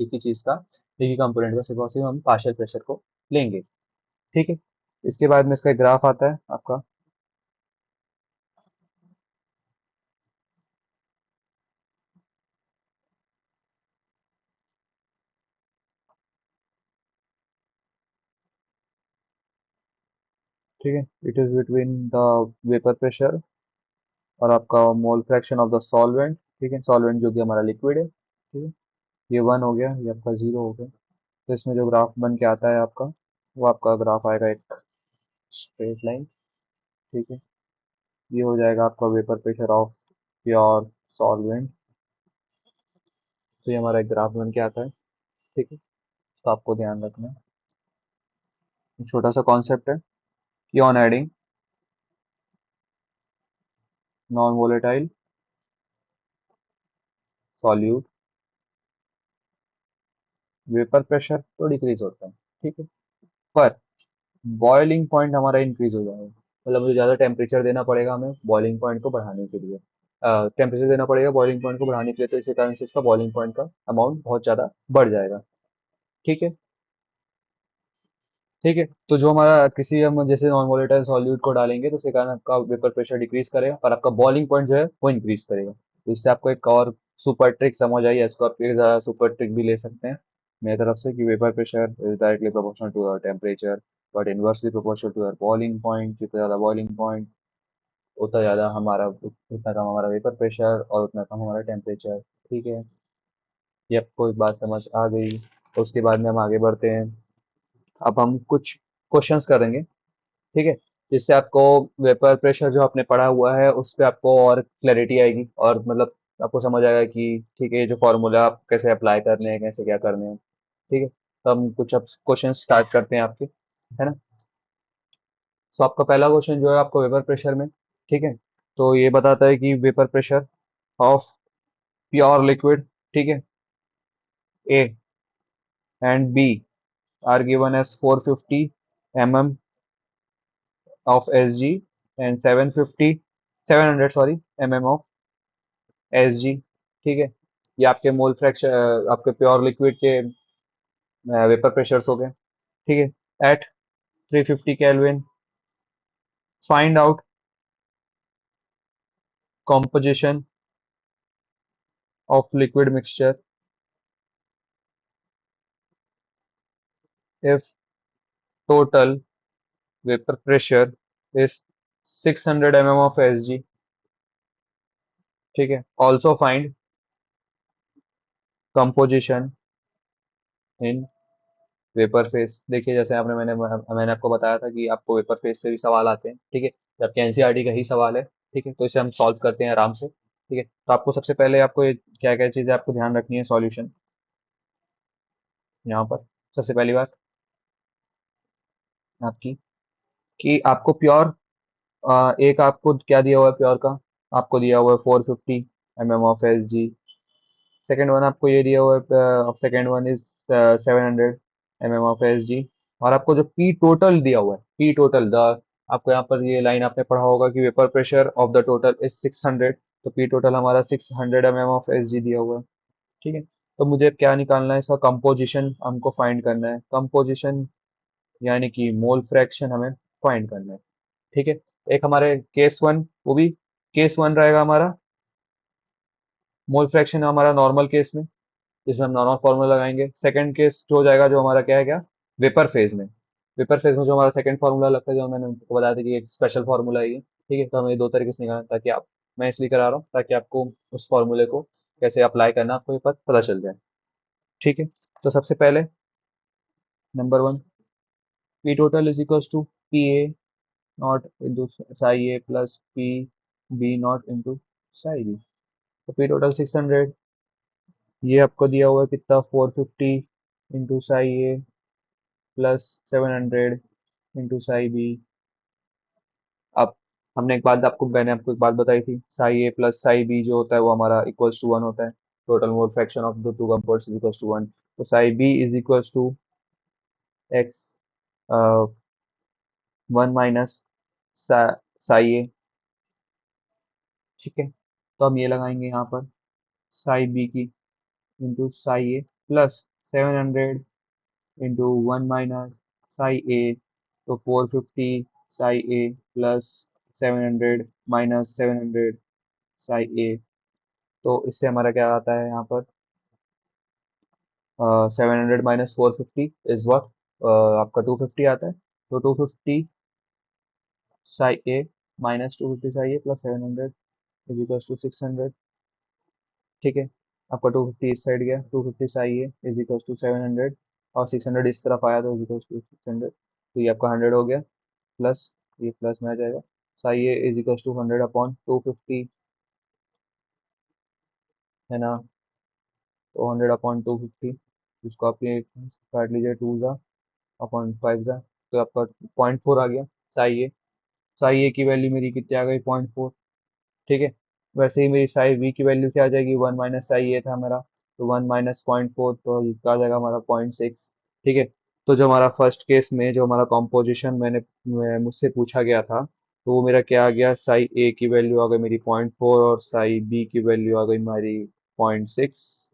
एक ही चीज का, एक ही कंपोनेंट का सिर्फ और सिर्फ हम पार्शियल प्रेशर को लेंगे। ठीक है, इसके बाद में इसका ग्राफ आता है आपका। ठीक है, it is between the vapour pressure और आपका mole fraction of the solvent. ठीक है, सॉल्वेंट जो कि हमारा लिक्विड है। ठीक है, ये 1 हो गया, ये आपका 0 हो गया। तो इसमें जो ग्राफ बन के आता है आपका, वो आपका ग्राफ आएगा एक स्ट्रेट लाइन। ठीक है, ये हो जाएगा आपका vapour pressure of pure solvent. तो ये हमारा एक ग्राफ बन के आता है। ठीक है, तो आपको ध्यान रखना है, एक छोटा सा कॉन्सेप्ट है कि on adding non volatile solute vapour pressure तो डिक्रीज होता है। ठीक है, पर बॉइलिंग पॉइंट हमारा इंक्रीज हो जाएगा, मतलब मुझे ज़्यादा टेम्परेचर देना पड़ेगा हमें बॉइलिंग पॉइंट को बढ़ाने के लिए, टेम्परेचर देना पड़ेगा बॉइलिंग पॉइंट को बढ़ाने के लिए, तो इसी कारण से इसका बॉइलिंग पॉइंट का अमाउंट बहुत ज़्यादा बढ़ जाएगा। ठीक है, ठीक है, तो जो हमारा किसी हम जैसे नॉन वोलेटाइल सॉल्यूट को डालेंगे तो उसके कारण आपका वेपर प्रेशर डिक्रीज करेगा और आपका बॉइलिंग पॉइंट जो है वो इंक्रीज करेगा। तो इससे आपको एक और सुपर ट्रिक समझ आई है, इसको आप एक सुपर ट्रिक भी ले सकते हैं मेरी तरफ से कि vapour pressure is directly proportional to temperature but inversely proportional to boiling point. जितना ज़्यादा बॉइलिंग पॉइंट उतना ज़्यादा हमारा उतना कम हमारा वेपर प्रेशर और उतना कम हमारा टेम्परेचर। ठीक है, ये आपको एक बात समझ आ गई, तो उसके बाद में हम आगे बढ़ते हैं। अब हम कुछ क्वेश्चंस करेंगे, ठीक है, जिससे आपको वेपर प्रेशर जो आपने पढ़ा हुआ है उस पे आपको और क्लैरिटी आएगी और मतलब आपको समझ आएगा कि ठीक है ये जो फॉर्मूला आप कैसे अप्लाई करने हैं, कैसे क्या करने हैं। ठीक है, तो हम कुछ अब क्वेश्चन स्टार्ट करते हैं आपके, है ना। तो आपका पहला क्वेश्चन जो है आपको वेपर प्रेशर में, ठीक है, तो ये बताता है कि vapour pressure of pure liquid, ठीक है, A and B are given as 450 mm of Sg and 700 sorry mm of Sg। ठीक है, ये आपके मोल फ्रैक्शन आपके प्योर लिक्विड के वेपर प्रेशर्स हो गए। ठीक है, at 350 kelvin find out composition of liquid mixture if total vapor pressure is 600 mm of Sg। ठीक है, also find composition in vapour face. देखिए जैसे आपने मैंने आपको बताया था कि आपको वेपर फेस से भी सवाल आते हैं। ठीक है, जबकि एनसीईआरटी का ही सवाल है। ठीक है, तो इसे हम सॉल्व करते हैं आराम से। ठीक है, तो आपको सबसे पहले आपको ये क्या क्या चीज़ें आपको ध्यान रखनी है सॉल्यूशन यहाँ पर। सबसे पहली बात आपकी कि आपको प्योर एक आपको क्या दिया हुआ है प्योर का, आपको दिया हुआ है 450 mm of S G. Second one आपको ये दिया हुआ है, second one is 700 mm of S G. और आपको जो पी टोटल दिया हुआ है, पी टोटल द, आपको यहाँ पर ये लाइन आपने पढ़ा होगा कि vapour pressure of the total is 600, तो पी टोटल हमारा 600 mm ऑफ एस जी दिया हुआ है। ठीक है, तो मुझे क्या निकालना है, इसका कंपोजिशन हमको फाइंड करना है, कंपोजिशन यानी कि मोल फ्रैक्शन हमें फाइंड करना है। ठीक है, एक हमारे केस वन, वो भी केस वन रहेगा हमारा, मोल फ्रैक्शन हमारा नॉर्मल केस में जिसमें हम नॉर्मल फार्मूला लगाएंगे। सेकंड केस जो हो जाएगा जो हमारा क्या है, क्या वेपर फेज में, वेपर फेज में जो हमारा सेकंड फार्मूला लगता है, जो मैंने आपको बताया था कि एक स्पेशल फार्मूला है ये। ठीक है, तो हमें ये दो तरीके से निकालना है, ताकि आप, मैं इसलिए करा रहा हूँ ताकि आपको उस फार्मूले को कैसे अप्लाई करना आपको ये पता चल जाए। ठीक है, तो सबसे पहले number one, P total is equal to P A naught into psi A plus P B naught into psi B. तो पी टोटल 600, ये आपको दिया हुआ है कितना, 450 into psi A plus 700 into psi B. अब हमने एक बात आपको मैंने आपको एक बात बताई थी, Sai A plus psi B जो होता है वो हमारा इक्वल्स टू वन होता है, total mole fraction of the two compounds is equals to one. तो psi B is equals to X one minus psi A. ठीक है, तो हम ये लगाएंगे यहाँ पर साई बी की into psi A plus 700 into one minus psi A, तो 450 psi A plus 700 minus 700 psi A. तो इससे हमारा क्या आता है यहाँ पर, 700 माइनस 450 इज व्हाट, आपका 250 आता है। तो 250 psi A minus 250 psi A plus 700 is equal to 600। ठीक है, आपका 250 इस साइड गया, 250 psi A is equal to 700 और 600 इस तरफ आया तो इज इक्वल टू 600, तो ये आपका 100 हो गया, प्लस ये प्लस में आ जाएगा, Sai A is equal to 100 upon 250, है ना। तो 100/250, इसको आप ये काट लीजिए, 2 जा/5 जा, तो आपका 0.4 आ गया साई ए की वैल्यू मेरी कितनी आ गई, 0.4। ठीक है, वैसे ही मेरी साई बी की वैल्यू क्या आ जाएगी, 1 - साई ए था मेरा, तो 1 - 0.4, तो ये क्या आ जाएगा हमारा 0.6। ठीक है, तो जो हमारा फर्स्ट केस में जो हमारा कॉम्पोजिशन मुझसे पूछा गया था, तो वो मेरा क्या आ गया, साई ए की वैल्यू आ गई मेरी 0.4 और साई बी की वैल्यू आ गई हमारी 0.6।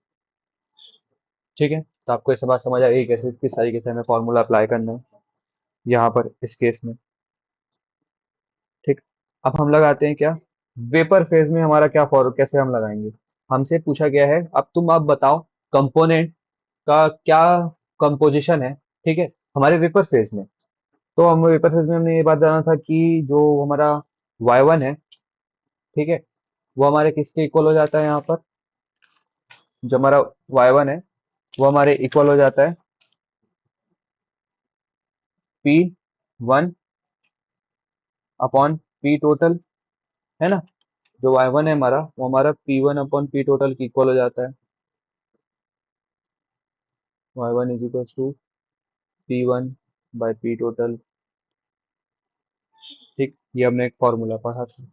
ठीक है, तो आपको ये सब बात समझ आ गई कैसे किस तरीके से हमें फॉर्मूला अप्लाई करना है यहाँ पर इस केस में। ठीक, अब हम लगाते हैं क्या, वेपर फेज में हमारा क्या फॉर कैसे हम लगाएंगे। हमसे पूछा गया है, अब तुम आप बताओ कंपोनेंट का क्या कंपोजिशन है, ठीक है, हमारे वेपर फेज में। तो हम वेपर फेज में हमने ये बात जाना था कि जो हमारा y1 है, ठीक है, वो हमारे किसके इक्वल हो जाता है यहाँ पर, जो हमारा y1 है वो हमारे इक्वल हो जाता है P1 अपॉन P टोटल, है ना। जो y1 है हमारा वो हमारा P1 अपॉन P टोटल की इक्वल हो जाता है। y1 is equal to P1/P total. ठीक, ये हमने एक फॉर्मूला पढ़ा था।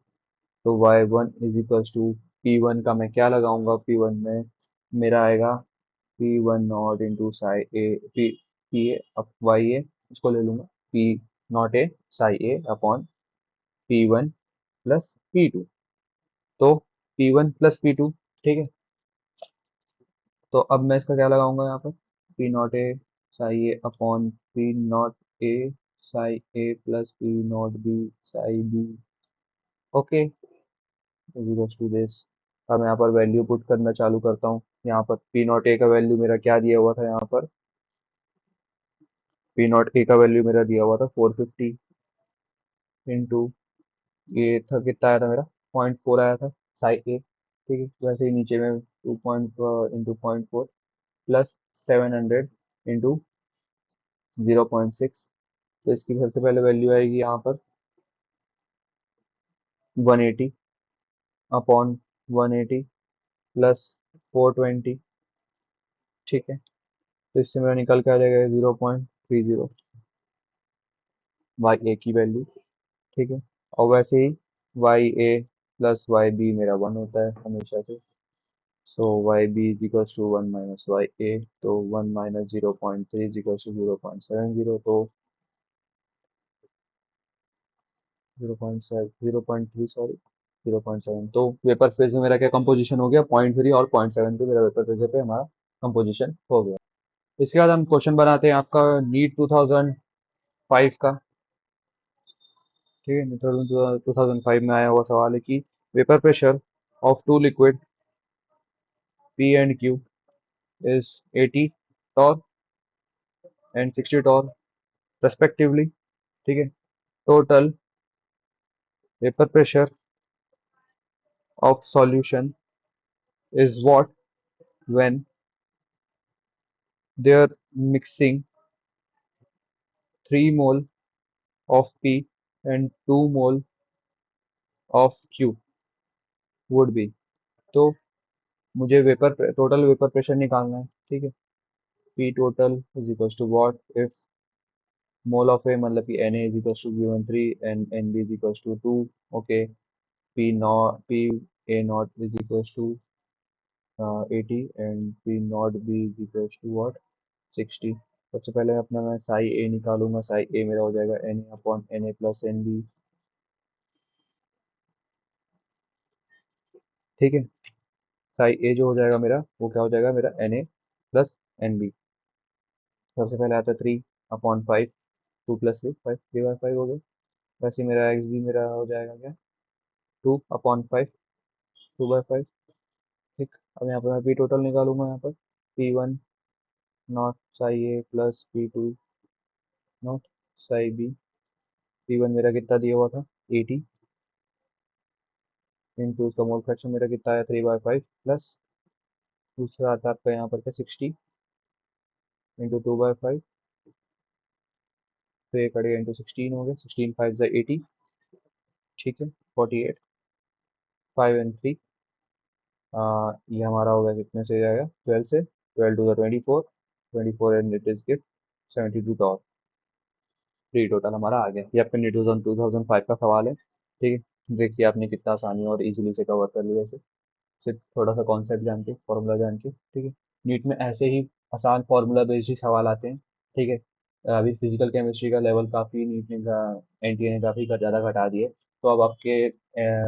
तो y1 is equal to P1 का मैं क्या लगाऊंगा, P1 में मेरा आएगा P1 naught into psi A P A up Y A, इसको ले लूंगा P0 Sai A upon P1 plus P2। तो P1 प्लस P2, ठीक है, तो अब मैं इसका क्या लगाऊंगा यहाँ पर, P0 A psi A upon P0 A psi A plus P0 B psi B. Okay, equals to this. अब मैं यहाँ पर वैल्यू पुट करना चालू करता हूँ। यहाँ पर P0 A का वैल्यू मेरा क्या दिया हुआ था, यहाँ पर P0 A का वैल्यू मेरा दिया हुआ था 450 इंटू, ये था कितना आया था मेरा, 0.4 आया था साई ए। ठीक है, वैसे ही नीचे में 2 इंटू 0.4 प्लस 700 इंटू 0.6। तो इसकी सबसे पहले वैल्यू आएगी यहाँ पर 180 अपॉन 180 प्लस 420। ठीक है, तो इससे मेरा निकल के आ जाएगा 0.30 वाई ए की वैल्यू। ठीक है, और वैसे ही Y A plus Y B मेरा 1 होता है हमेशा से। So Y B is equals to 1 - Y A, तो 1 - 0.3 इज इक्वल्स टू 0.70, तो 0.3, सॉरी 0.7। तो वेपर फेज में मेरा क्या कंपोजिशन हो गया, 0.3 और 0.7 पे मेरा वेपर फेज पे हमारा कंपोजिशन हो गया। इसके बाद हम क्वेश्चन बनाते हैं आपका नीट 2005 का। ठीक है, 2005 में आया हुआ सवाल है कि vapour pressure of two liquid P and Q is 80 torr and 60 torr respectively. ठीक है, total vapour pressure of solution is what when they are mixing 3 mole of P and 2 mole of Q would be। तो मुझे वेपर टोटल वेपर प्रेशर निकालना है। ठीक है, P total is equal to what if mole of A, मतलब कि Na is equal to given 3 and Nb is equal to 2। Okay, P A naught is equal to 80 and P naught B is equal to what 60। सबसे पहले अपना मैं साई ए निकालूंगा, साई ए मेरा हो जाएगा Na upon Na plus Nb। ठीक है, साई ए जो हो जाएगा मेरा वो क्या हो जाएगा मेरा Na प्लस Nb। सबसे पहले आता है 3/5, 2 + 3 5, 3/5 हो गया। वैसे ही मेरा एक्स भी मेरा हो जाएगा क्या, 2/5, 2/5। ठीक, अब यहाँ पर मैं पी टोटल निकालूंगा, यहाँ पर P1 not psi A plus P2 not psi B. P1 मेरा कितना दिया हुआ था 80 इंटू उसका मोल फ्रैक्शन मेरा कितना आया 3/5 प्लस दूसरा आता है आपका यहाँ पर क्या 60 इंटू 2/5, तो ये कटेगा इंटू 16 हो गया, 16 5 80। ठीक है, 48, 5 एंड 3 ये हमारा हो गया, कितने से जाएगा, 12 से, 12 to 24, 24 and it is gift 72 three total हमारा आ गया। ये आपका नीट 2005 का सवाल है, ठीक है। देखिए आपने कितना आसानी और इजीली से कवर कर लिया इसे, सिर्फ थोड़ा सा कॉन्सेप्ट जान के, फॉर्मूला जान के, ठीक है। नीट में ऐसे ही आसान फॉर्मूला बेस्ड ही सवाल आते हैं, ठीक है। अभी फिजिकल केमिस्ट्री का लेवल काफ़ी नीट ने, एनटीए ने काफ़ी ज़्यादा घटा दिए, तो अब आपके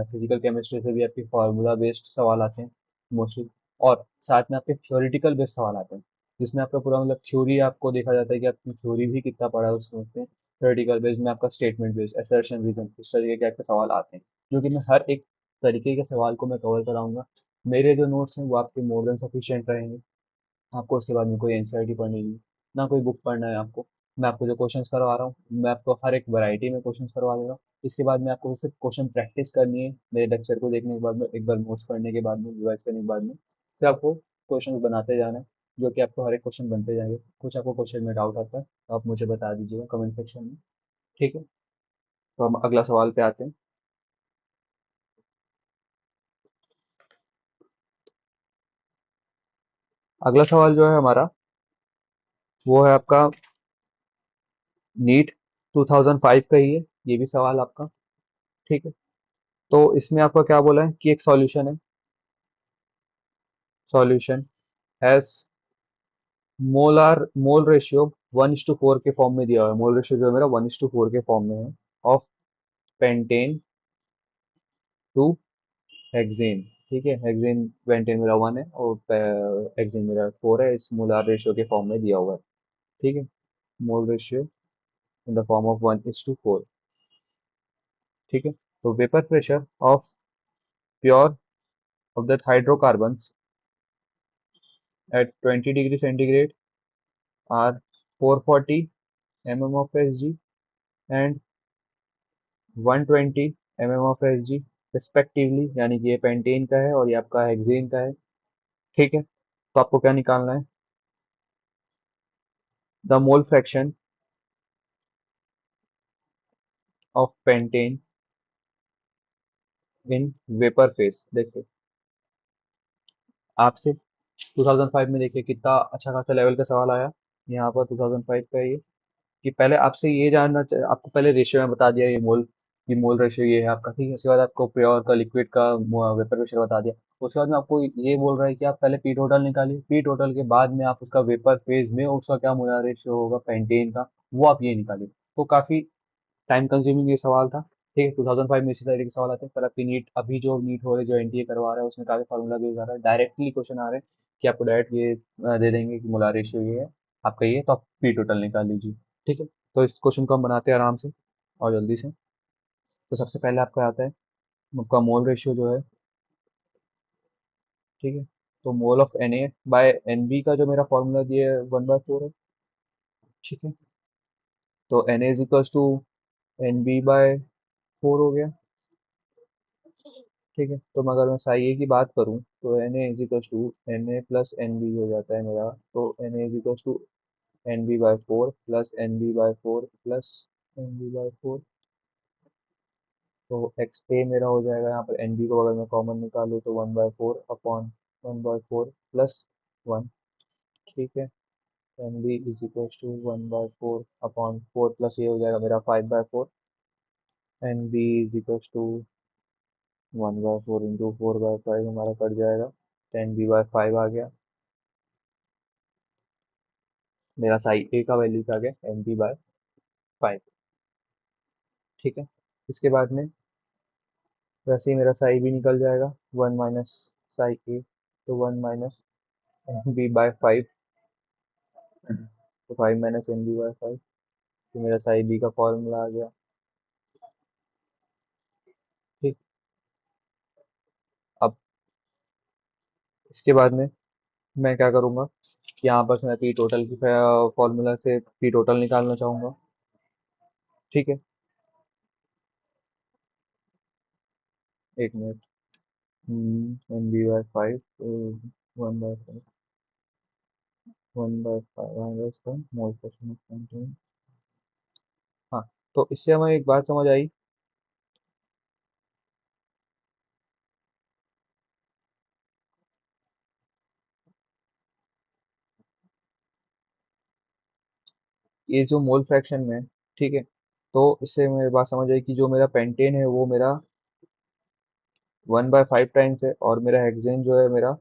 फिजिकल केमिस्ट्री से भी आपके फार्मूला बेस्ड सवाल आते हैं मोस्टली, और साथ में आपके थ्योरेटिकल बेस्ड सवाल आते हैं, जिसमें आपका पूरा मतलब थ्योरी आपको देखा जाता है कि आपने थ्योरी भी कितना पढ़ा है उसमें से। थ्योरेटिकल बेस्ड में आपका स्टेटमेंट बेस्ड, असर्शन, रीजन, इस तरीके के आपके सवाल आते हैं, जो कि मैं हर एक तरीके के सवाल को मैं कवर कराऊंगा। मेरे जो नोट्स हैं वो आपके मोर देन सफिशिएंट रहेंगे। आपको उसके बाद में कोई एनसीईआरटी पढ़नी नहीं, ना कोई बुक पढ़ना है आपको। मैं आपको जो क्वेश्चंस करवा रहा हूँ, मैं आपको हर एक वैरायटी में क्वेश्चंस करवा दे रहा हूँ। इसके बाद में आपको सिर्फ क्वेश्चन प्रैक्टिस करनी है, मेरे लेक्चर को देखने के बाद में, एक बार नोट्स पढ़ने के बाद में, रिवाइज करने के बाद में, फिर आपको क्वेश्चन बनाते जाना है, जो कि आपको हर एक क्वेश्चन बनते जाएंगे। कुछ आपको क्वेश्चन में डाउट आता है तो आप मुझे बता दीजिएगा कमेंट सेक्शन में, ठीक है। तो हम अगला सवाल पे आते हैं। अगला सवाल जो है हमारा, वो है आपका नीट 2005 का ही है, ये भी सवाल आपका, ठीक है। तो इसमें आपका क्या बोला है कि एक सॉल्यूशन है, सॉल्यूशन हैज मोल रेशियो 1:4 के फॉर्म में दिया हुआ है। मोल रेशियो जो है मेरा 1:4 के फॉर्म में है, ऑफ पेंटेन टू हेक्सेन, ठीक है। हेक्सेन पेंटेन मेरा 1 है और हेक्सेन मेरा 4 है, इस मोलार रेशियो के फॉर्म में दिया हुआ है, ठीक है। Mole ratio in the form of 1:4, ठीक है। तो vapour pressure of pure of that hydrocarbons at 20 degree centigrade are 440 mm of Hg and 120 mm of Hg respectively, यानी कि ये पेंटेन का है और ये आपका हेक्सेन का है, ठीक है। तो आपको क्या निकालना है, the mole fraction of pentane in vapour phase. देखिए आपसे 2005 में देखिए कितना अच्छा खासा लेवल का सवाल आया, यहाँ पर 2005 का ये, कि पहले आपसे ये आपको पहले रेशियो में बता दिया, ये मोल रेशियो ये है आपका, ठीक है। उसके बाद आपको प्योर का लिक्विड का वेपर रेशियो बता दिया। उसके बाद में आपको ये बोल रहा है कि आप पहले पी टोटल निकालिए, पी टोटल के बाद में आप उसका वेपर फेज में उसका क्या मोलर रेशियो होगा पेंटेन का, वो आप ये निकालिए। तो काफी टाइम कंज्यूमिंग ये सवाल था, ठीक है। 2005 में इसी तरह के सवाल आते हैं, पर आपकी नीट अभी जो नीट हो रही है, जो एनटीए करवा रहा है, उसमें काफी फार्मूला बेस्ड आ रहा है, डायरेक्टली क्वेश्चन आ रहे हैं कि आपको डायरेक्ट ये दे देंगे कि मोलार रेशियो ये है आपका, ये तो आप पी टोटल निकाल लीजिए, ठीक है। तो इस क्वेश्चन को हम बनाते हैं आराम से और जल्दी से। तो सबसे पहले आपका आता है आपका मोल रेशियो जो है, ठीक है। तो mole of N A by N B का जो मेरा फॉर्मूला दिया है 1/4 है, ठीक है। तो N A is equals to N B by 4 हो गया, ठीक है। तो अगर मैं साई ए की बात करूं तो N A is equals to N A plus N B हो जाता है मेरा। तो N A is equals to N B by 4 plus N B by 4 plus N B by 4। तो एक्स ए मेरा हो जाएगा, यहाँ पर एन बी को अगर मैं कॉमन निकालूँ तो 1/4 अपॉन 1/4 प्लस 1, ठीक है। N B is equals to 1/4 upon 4 plus ये हो जाएगा मेरा 5/4। N B is equals to 1/4 into 4/5 हमारा कट जाएगा, 10b/5 आ गया मेरा। साई ए का वैल्यू आ गया NB/5, ठीक है। इसके बाद में वैसे ही मेरा साई भी निकल जाएगा, 1 - साई ए, तो 1 - NB/5, तो 5 - NB/5, तो मेरा साई बी का फॉर्मूला आ गया, ठीक। अब इसके बाद में मैं क्या करूँगा कि यहाँ पर से मैं पी टोटल की फॉर्मूला से पी टोटल निकालना चाहूँगा, ठीक है। एक मिनट, NB/5, 1/5, 1/5 आएगा इसका मोल फ्रैक्शन ऑफ कंटेंट। हाँ, तो इससे हमें एक बात समझ आई, ये जो मोल फ्रैक्शन में, ठीक है, तो इससे मेरी बात समझ आई कि जो मेरा पेंटेन है वो मेरा 1/5 टाइम्स है और मेरा हेक्सेन जो है मेरा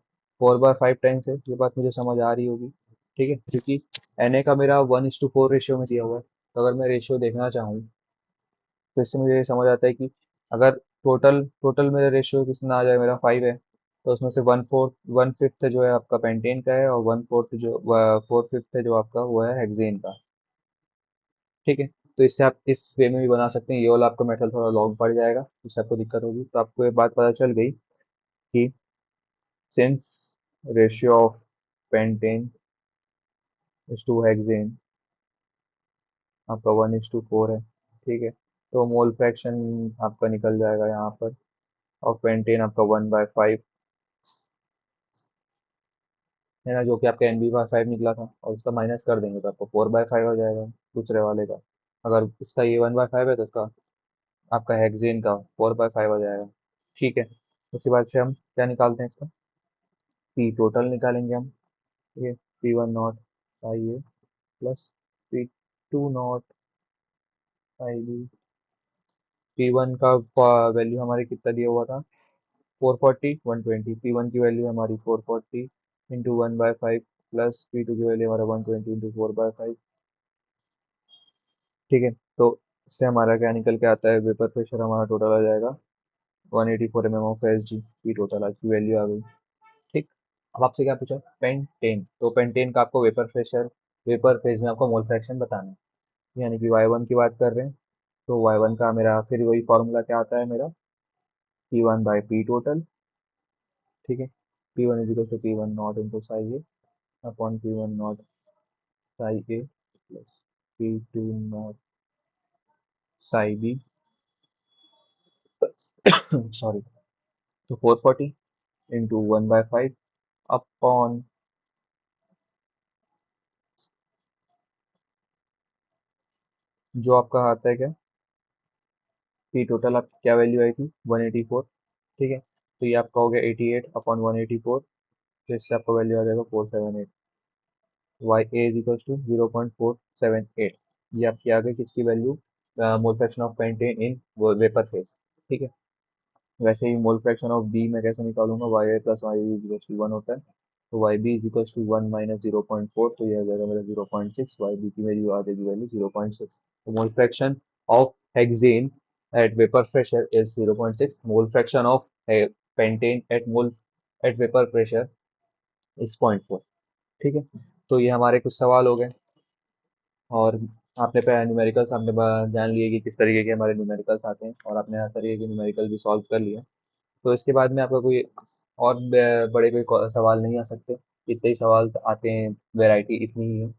4/5 टाइम्स है। ये बात मुझे समझ आ रही होगी, ठीक है, क्योंकि Na का मेरा 1:4 रेशियो में दिया हुआ है। तो अगर मैं रेशियो देखना चाहूँ तो इससे मुझे ये समझ आता है कि अगर टोटल टोटल मेरा रेशियो कितना आ जाए, मेरा 5 है, तो उसमें से 1/5 जो है आपका पेंटेन का है, और 4/5 है जो आपका वो है हेक्सेन का, ठीक है। तो इससे आप इस वे में भी बना सकते हैं। ये वाला आपका मेटल थोड़ा लॉन्ग पड़ जाएगा, इससे आपको दिक्कत होगी। तो आपको ये बात पता चल गई कि since ratio of pentane is to hexane आपका 1:4 है, ठीक है, तो मोल फ्रैक्शन आपका निकल जाएगा यहाँ पर, और पेंटेन आपका 1/5 है ना, जो कि आपका NB/5 निकला था, और उसका माइनस कर देंगे तो आपको 4/5 हो जाएगा दूसरे वाले का। अगर इसका ये 1/5 है तो इसका आपका हेक्सेन का 4/5 हो जाएगा, ठीक है। उसके बाद से हम क्या निकालते हैं, इसका पी टोटल निकालेंगे हम, ठीक है। P1 naught I A plus P2 naught I B. P1 का वैल्यू हमारे कितना दिया हुआ था, 440 120। P1 की वैल्यू हमारी 440 इंटू 1/5 प्लस P2 की वैल्यू हमारा 120 इंटू 4/5, ठीक है। तो इससे हमारा क्या निकल के आता है, वेपर प्रेशर हमारा टोटल आ जाएगा 184 mm of S G. P total आज की वैल्यू आ गई, ठीक। अब आपसे क्या पूछा, पेंटेन, तो पेंटेन का आपको वेपर प्रेशर, वेपर फेज में आपको मोल फ्रैक्शन बताना है, यानी कि Y1 की बात कर रहे हैं। तो Y1 का मेरा फिर वही फॉर्मूला क्या आता है मेरा, P1/P टोटल, ठीक है। P1 is equal to P1 naught into psi A upon P1 not psi A plus P2 not psi B, sorry. तो 440 इंटू 1/5 अपॉन जो आपका आता है क्या, पी टोटल आपकी क्या वैल्यू आई थी, 184, ठीक है। तो ये आपका हो गया 88 अपॉन 184, तो इससे आपका वैल्यू आ जाएगा 478। Y A is equal to 0.478, ये आपकी आ गई किसकी वैल्यू, mole fraction of pentane in vapour phase, ठीक है। वैसे ही मोल फ्रैक्शन ऑफ बी मैं कैसे निकालूंगा, Y A plus Y B is equal to 1 होता है। तो Y B is equal to 1 minus 0.4, तो ये आ जाएगा मेरा 0.6, वाई बी की मेरी आ जाएगी वैल्यू 0.6। तो मोल fraction of hexane at vapor pressure is 0.6, mole fraction of pentane at vapor pressure is 0.4, ठीक है। तो ये हमारे कुछ सवाल हो गए, और आपने पहले न्यूमेरिकल्स आपने जान लिए कि किस तरीके के हमारे न्यूमेरिकल्स आते हैं, और आपने हर तरीके के न्यूमेरिकल भी सॉल्व कर लिए। तो इसके बाद में आपका कोई और बड़े कोई सवाल नहीं आ सकते, इतने ही सवाल आते हैं, वैरायटी इतनी ही है।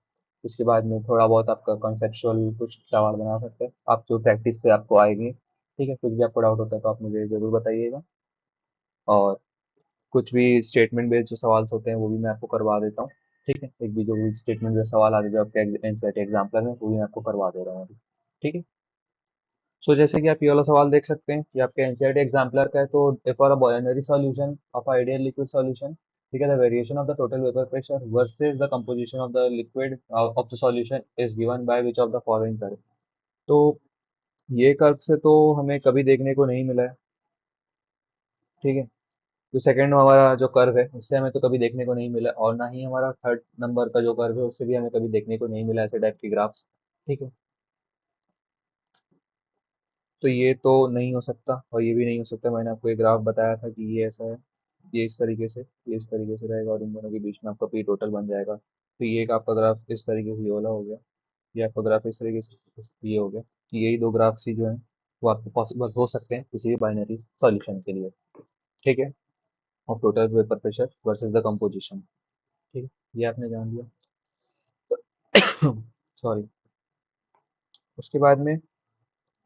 इसके बाद में थोड़ा बहुत आपका कॉन्सेप्चुअल कुछ सवाल बना सकते हैं आप, जो प्रैक्टिस से आपको आएंगे, ठीक है। कुछ भी आपको डाउट होता है तो आप मुझे ज़रूर बताइएगा, और कुछ भी स्टेटमेंट बेस्ड जो सवाल होते हैं वो भी मैं आपको करवा देता हूँ, ठीक है। एक भी जो भी स्टेटमेंट बेस्ड सवाल आते हैं जो आपके एनसीईआरटी एग्जाम्पलर है वो भी मैं आपको करवा दे रहा हूँ अभी, ठीक है। सो जैसे कि आप ये वाला सवाल देख सकते हैं कि आपके एनसीईआरटी एग्जाम्पलर का है, तो for a binary solution of ideal liquid solution, ठीक है, the variation of the total vapour pressure versus the composition of the liquid of the solution is given by which of the following curve. तो ये कर्व से तो हमें कभी देखने को नहीं मिला है, ठीक है। जो सेकंड हमारा जो कर्व है उससे हमें तो कभी देखने को नहीं मिला, और ना ही हमारा थर्ड नंबर का जो कर्व है उससे भी हमें कभी देखने को नहीं मिला ऐसे टाइप की ग्राफ्स, ठीक है। तो ये तो नहीं हो सकता, और ये भी नहीं हो सकता। मैंने आपको एक ग्राफ बताया था कि ये ऐसा है, ये इस तरीके से, ये इस तरीके से रहेगा, और इन दोनों के बीच में आपका पी टोटल बन जाएगा। तो ये एक आपका ग्राफ इस तरीके से ये वाला हो गया, ये आपका ग्राफ इस तरीके से ये हो गया। तो यही दो ग्राफ्स ही जो है वो आपको पॉसिबल हो सकते हैं किसी भी बाइनरी सॉल्यूशन के लिए, ठीक है, of total vapour pressure versus the composition, ठीक है। ये आपने जान लिया, सॉरी। उसके बाद में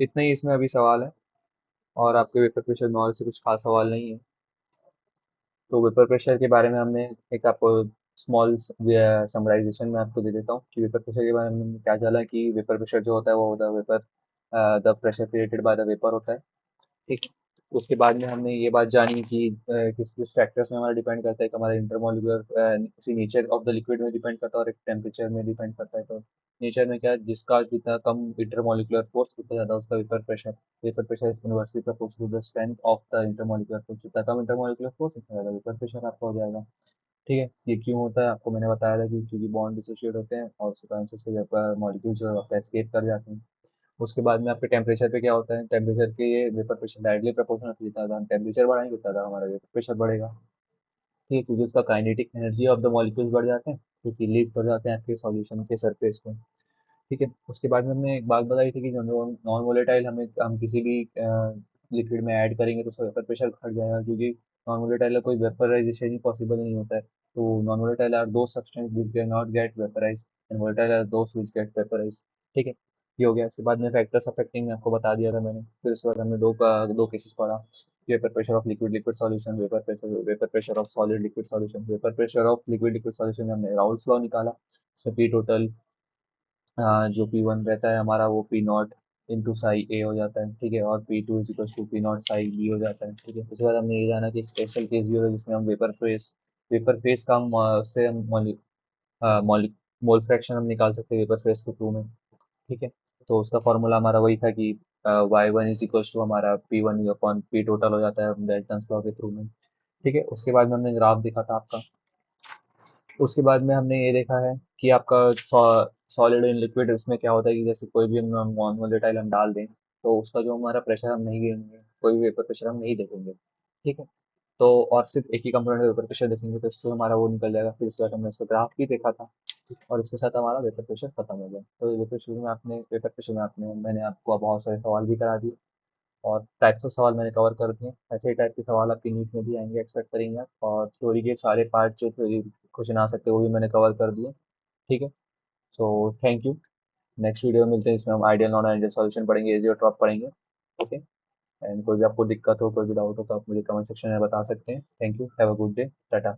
इतना ही इसमें अभी सवाल है, और आपके वेपर प्रेशर नॉलेज से कुछ खास सवाल नहीं है। तो वेपर प्रेशर के बारे में हमने एक आपको स्मॉल समराइजेशन में आपको दे देता हूँ कि वेपर प्रेशर के बारे में हमने क्या जाना कि वेपर प्रेशर जो होता है वो the vapour the pressure created by the vapour होता है, ठीक। उसके बाद में हमने ये बात जानी कि किस किस फैक्टर्स में हमारा डिपेंड करता है कि हमारा इंटरमोलिकुलर किसी नेचर ऑफ द लिक्विड में डिपेंड करता है और एक टेम्परेचर में डिपेंड करता है। तो नेचर में क्या है, जिसका जितना कम इंटरमोलिकुलर फोर्स उतना ज़्यादा उसका vapour pressure. Vapour pressure is inversely proportional to the strength of the intermolecular force. जितना कम इंटरमोलिकुलर फोर्स उतना ज़्यादा वेपर प्रेशर आपका हो जाएगा। ठीक है, ये क्यों होता है आपको मैंने बताया था कि क्योंकि बॉन्ड डिसोशिएट होते हैं और उसके कारण से वेपर मॉलिक्यूल जो है आपका एस्केप कर जाते हैं। उसके बाद में आपके टेम्परेचर पे क्या होता है, टेम्परेचर के ये वेपर प्रेशर डायरेक्टली प्रोपोर्शनल होता है, जितना ज़्यादा हम टेम्परेचर बढ़ाएंगे उतना ज़्यादा हमारा वेपर प्रेशर बढ़ेगा। ठीक है, क्योंकि उसका kinetic energy of the molecules बढ़ जाते हैं, क्योंकि लीक बढ़ जाते हैं आपके सॉल्यूशन के सरफेस पे। ठीक है, उसके बाद में हमने एक बात बताई थी कि जो नॉन वोलेटाइल हम किसी भी लिक्विड में ऐड करेंगे तो उसका वेपर प्रेशर घट जाएगा, क्योंकि नॉन वोलेटाइल का कोई वेपराइजेशन ही पॉसिबल नहीं होता है। तो non volatile are those substance which can not get vaporise, and volatile are those which get vaporise. ठीक है, ये हो गया। उसके बाद में फैक्टर्स अफेक्टिंग में आपको बता दिया था मैंने। फिर उसके बाद हमने दो केसेस पढ़ा, vapour pressure of liquid liquid solution, vapour pressure of solid liquid solution. Vapour pressure of liquid liquid solution में हमने राउल्स लॉ निकाला। इसमें पी टोटल जो P1 रहता है हमारा वो P naught into psi A हो जाता है। ठीक है, और P2 is equal to P naught psi B हो जाता है। ठीक है, उसके बाद हमने ये जाना कि स्पेशल केस भी होता है जिसमें हम वेपर फेस का हम उससे हम मॉलिक मोल फ्रैक्शन हम निकाल सकते हैं वेपर फेस के थ्रू में। ठीक है, तो उसका फॉर्मूला हमारा वही था कि Y1 इज इक्वल टू हमारा P1 अपॉन पी टोटल हो जाता है डेल्टन लॉ के थ्रू में। ठीक है, उसके बाद में हमने ग्राफ देखा था आपका। उसके बाद में हमने ये देखा है कि आपका सॉलिड इन लिक्विड उसमें क्या होता है कि जैसे कोई भी हम नॉन वोलेटाइल हम डाल दें तो उसका जो हमारा प्रेशर हम नहीं गिनेंगे, कोई भी वेपर प्रेशर हम नहीं देखेंगे। ठीक है, तो और सिर्फ एक ही कंपोनेंट का वेपर प्रेशर देखेंगे तो इससे हमारा वो निकल जाएगा। फिर उसके बाद हमने इसका ग्राफ भी देखा था और इसके साथ हमारा वेपर प्रेशर खत्म हो गया। तो वेपर प्रेशर में आपने मैंने आपको बहुत सारे सवाल भी करा दिए और टाइप्स ऑफ सवाल मैंने कवर कर दिए। ऐसे ही टाइप के सवाल आपकी नीट में भी आएंगे, एक्सपेक्ट करेंगे आप। और थ्योरी के सारे पार्ट जो थ्योरी क्वेश्चन आ सकते हैं वो भी मैंने कवर कर दिए। ठीक है, so thank you. Next video में मिलते हैं, इसमें हम आइडियल नॉन आइडियल सॉल्यूशन पढ़ेंगे, एजी और ट्रॉप पढ़ेंगे। ओके, एंड कोई भी आपको दिक्कत हो कोई भी डाउट हो तो आप मुझे कमेंट सेक्शन में बता सकते हैं। Thank you, have a good day, Tata.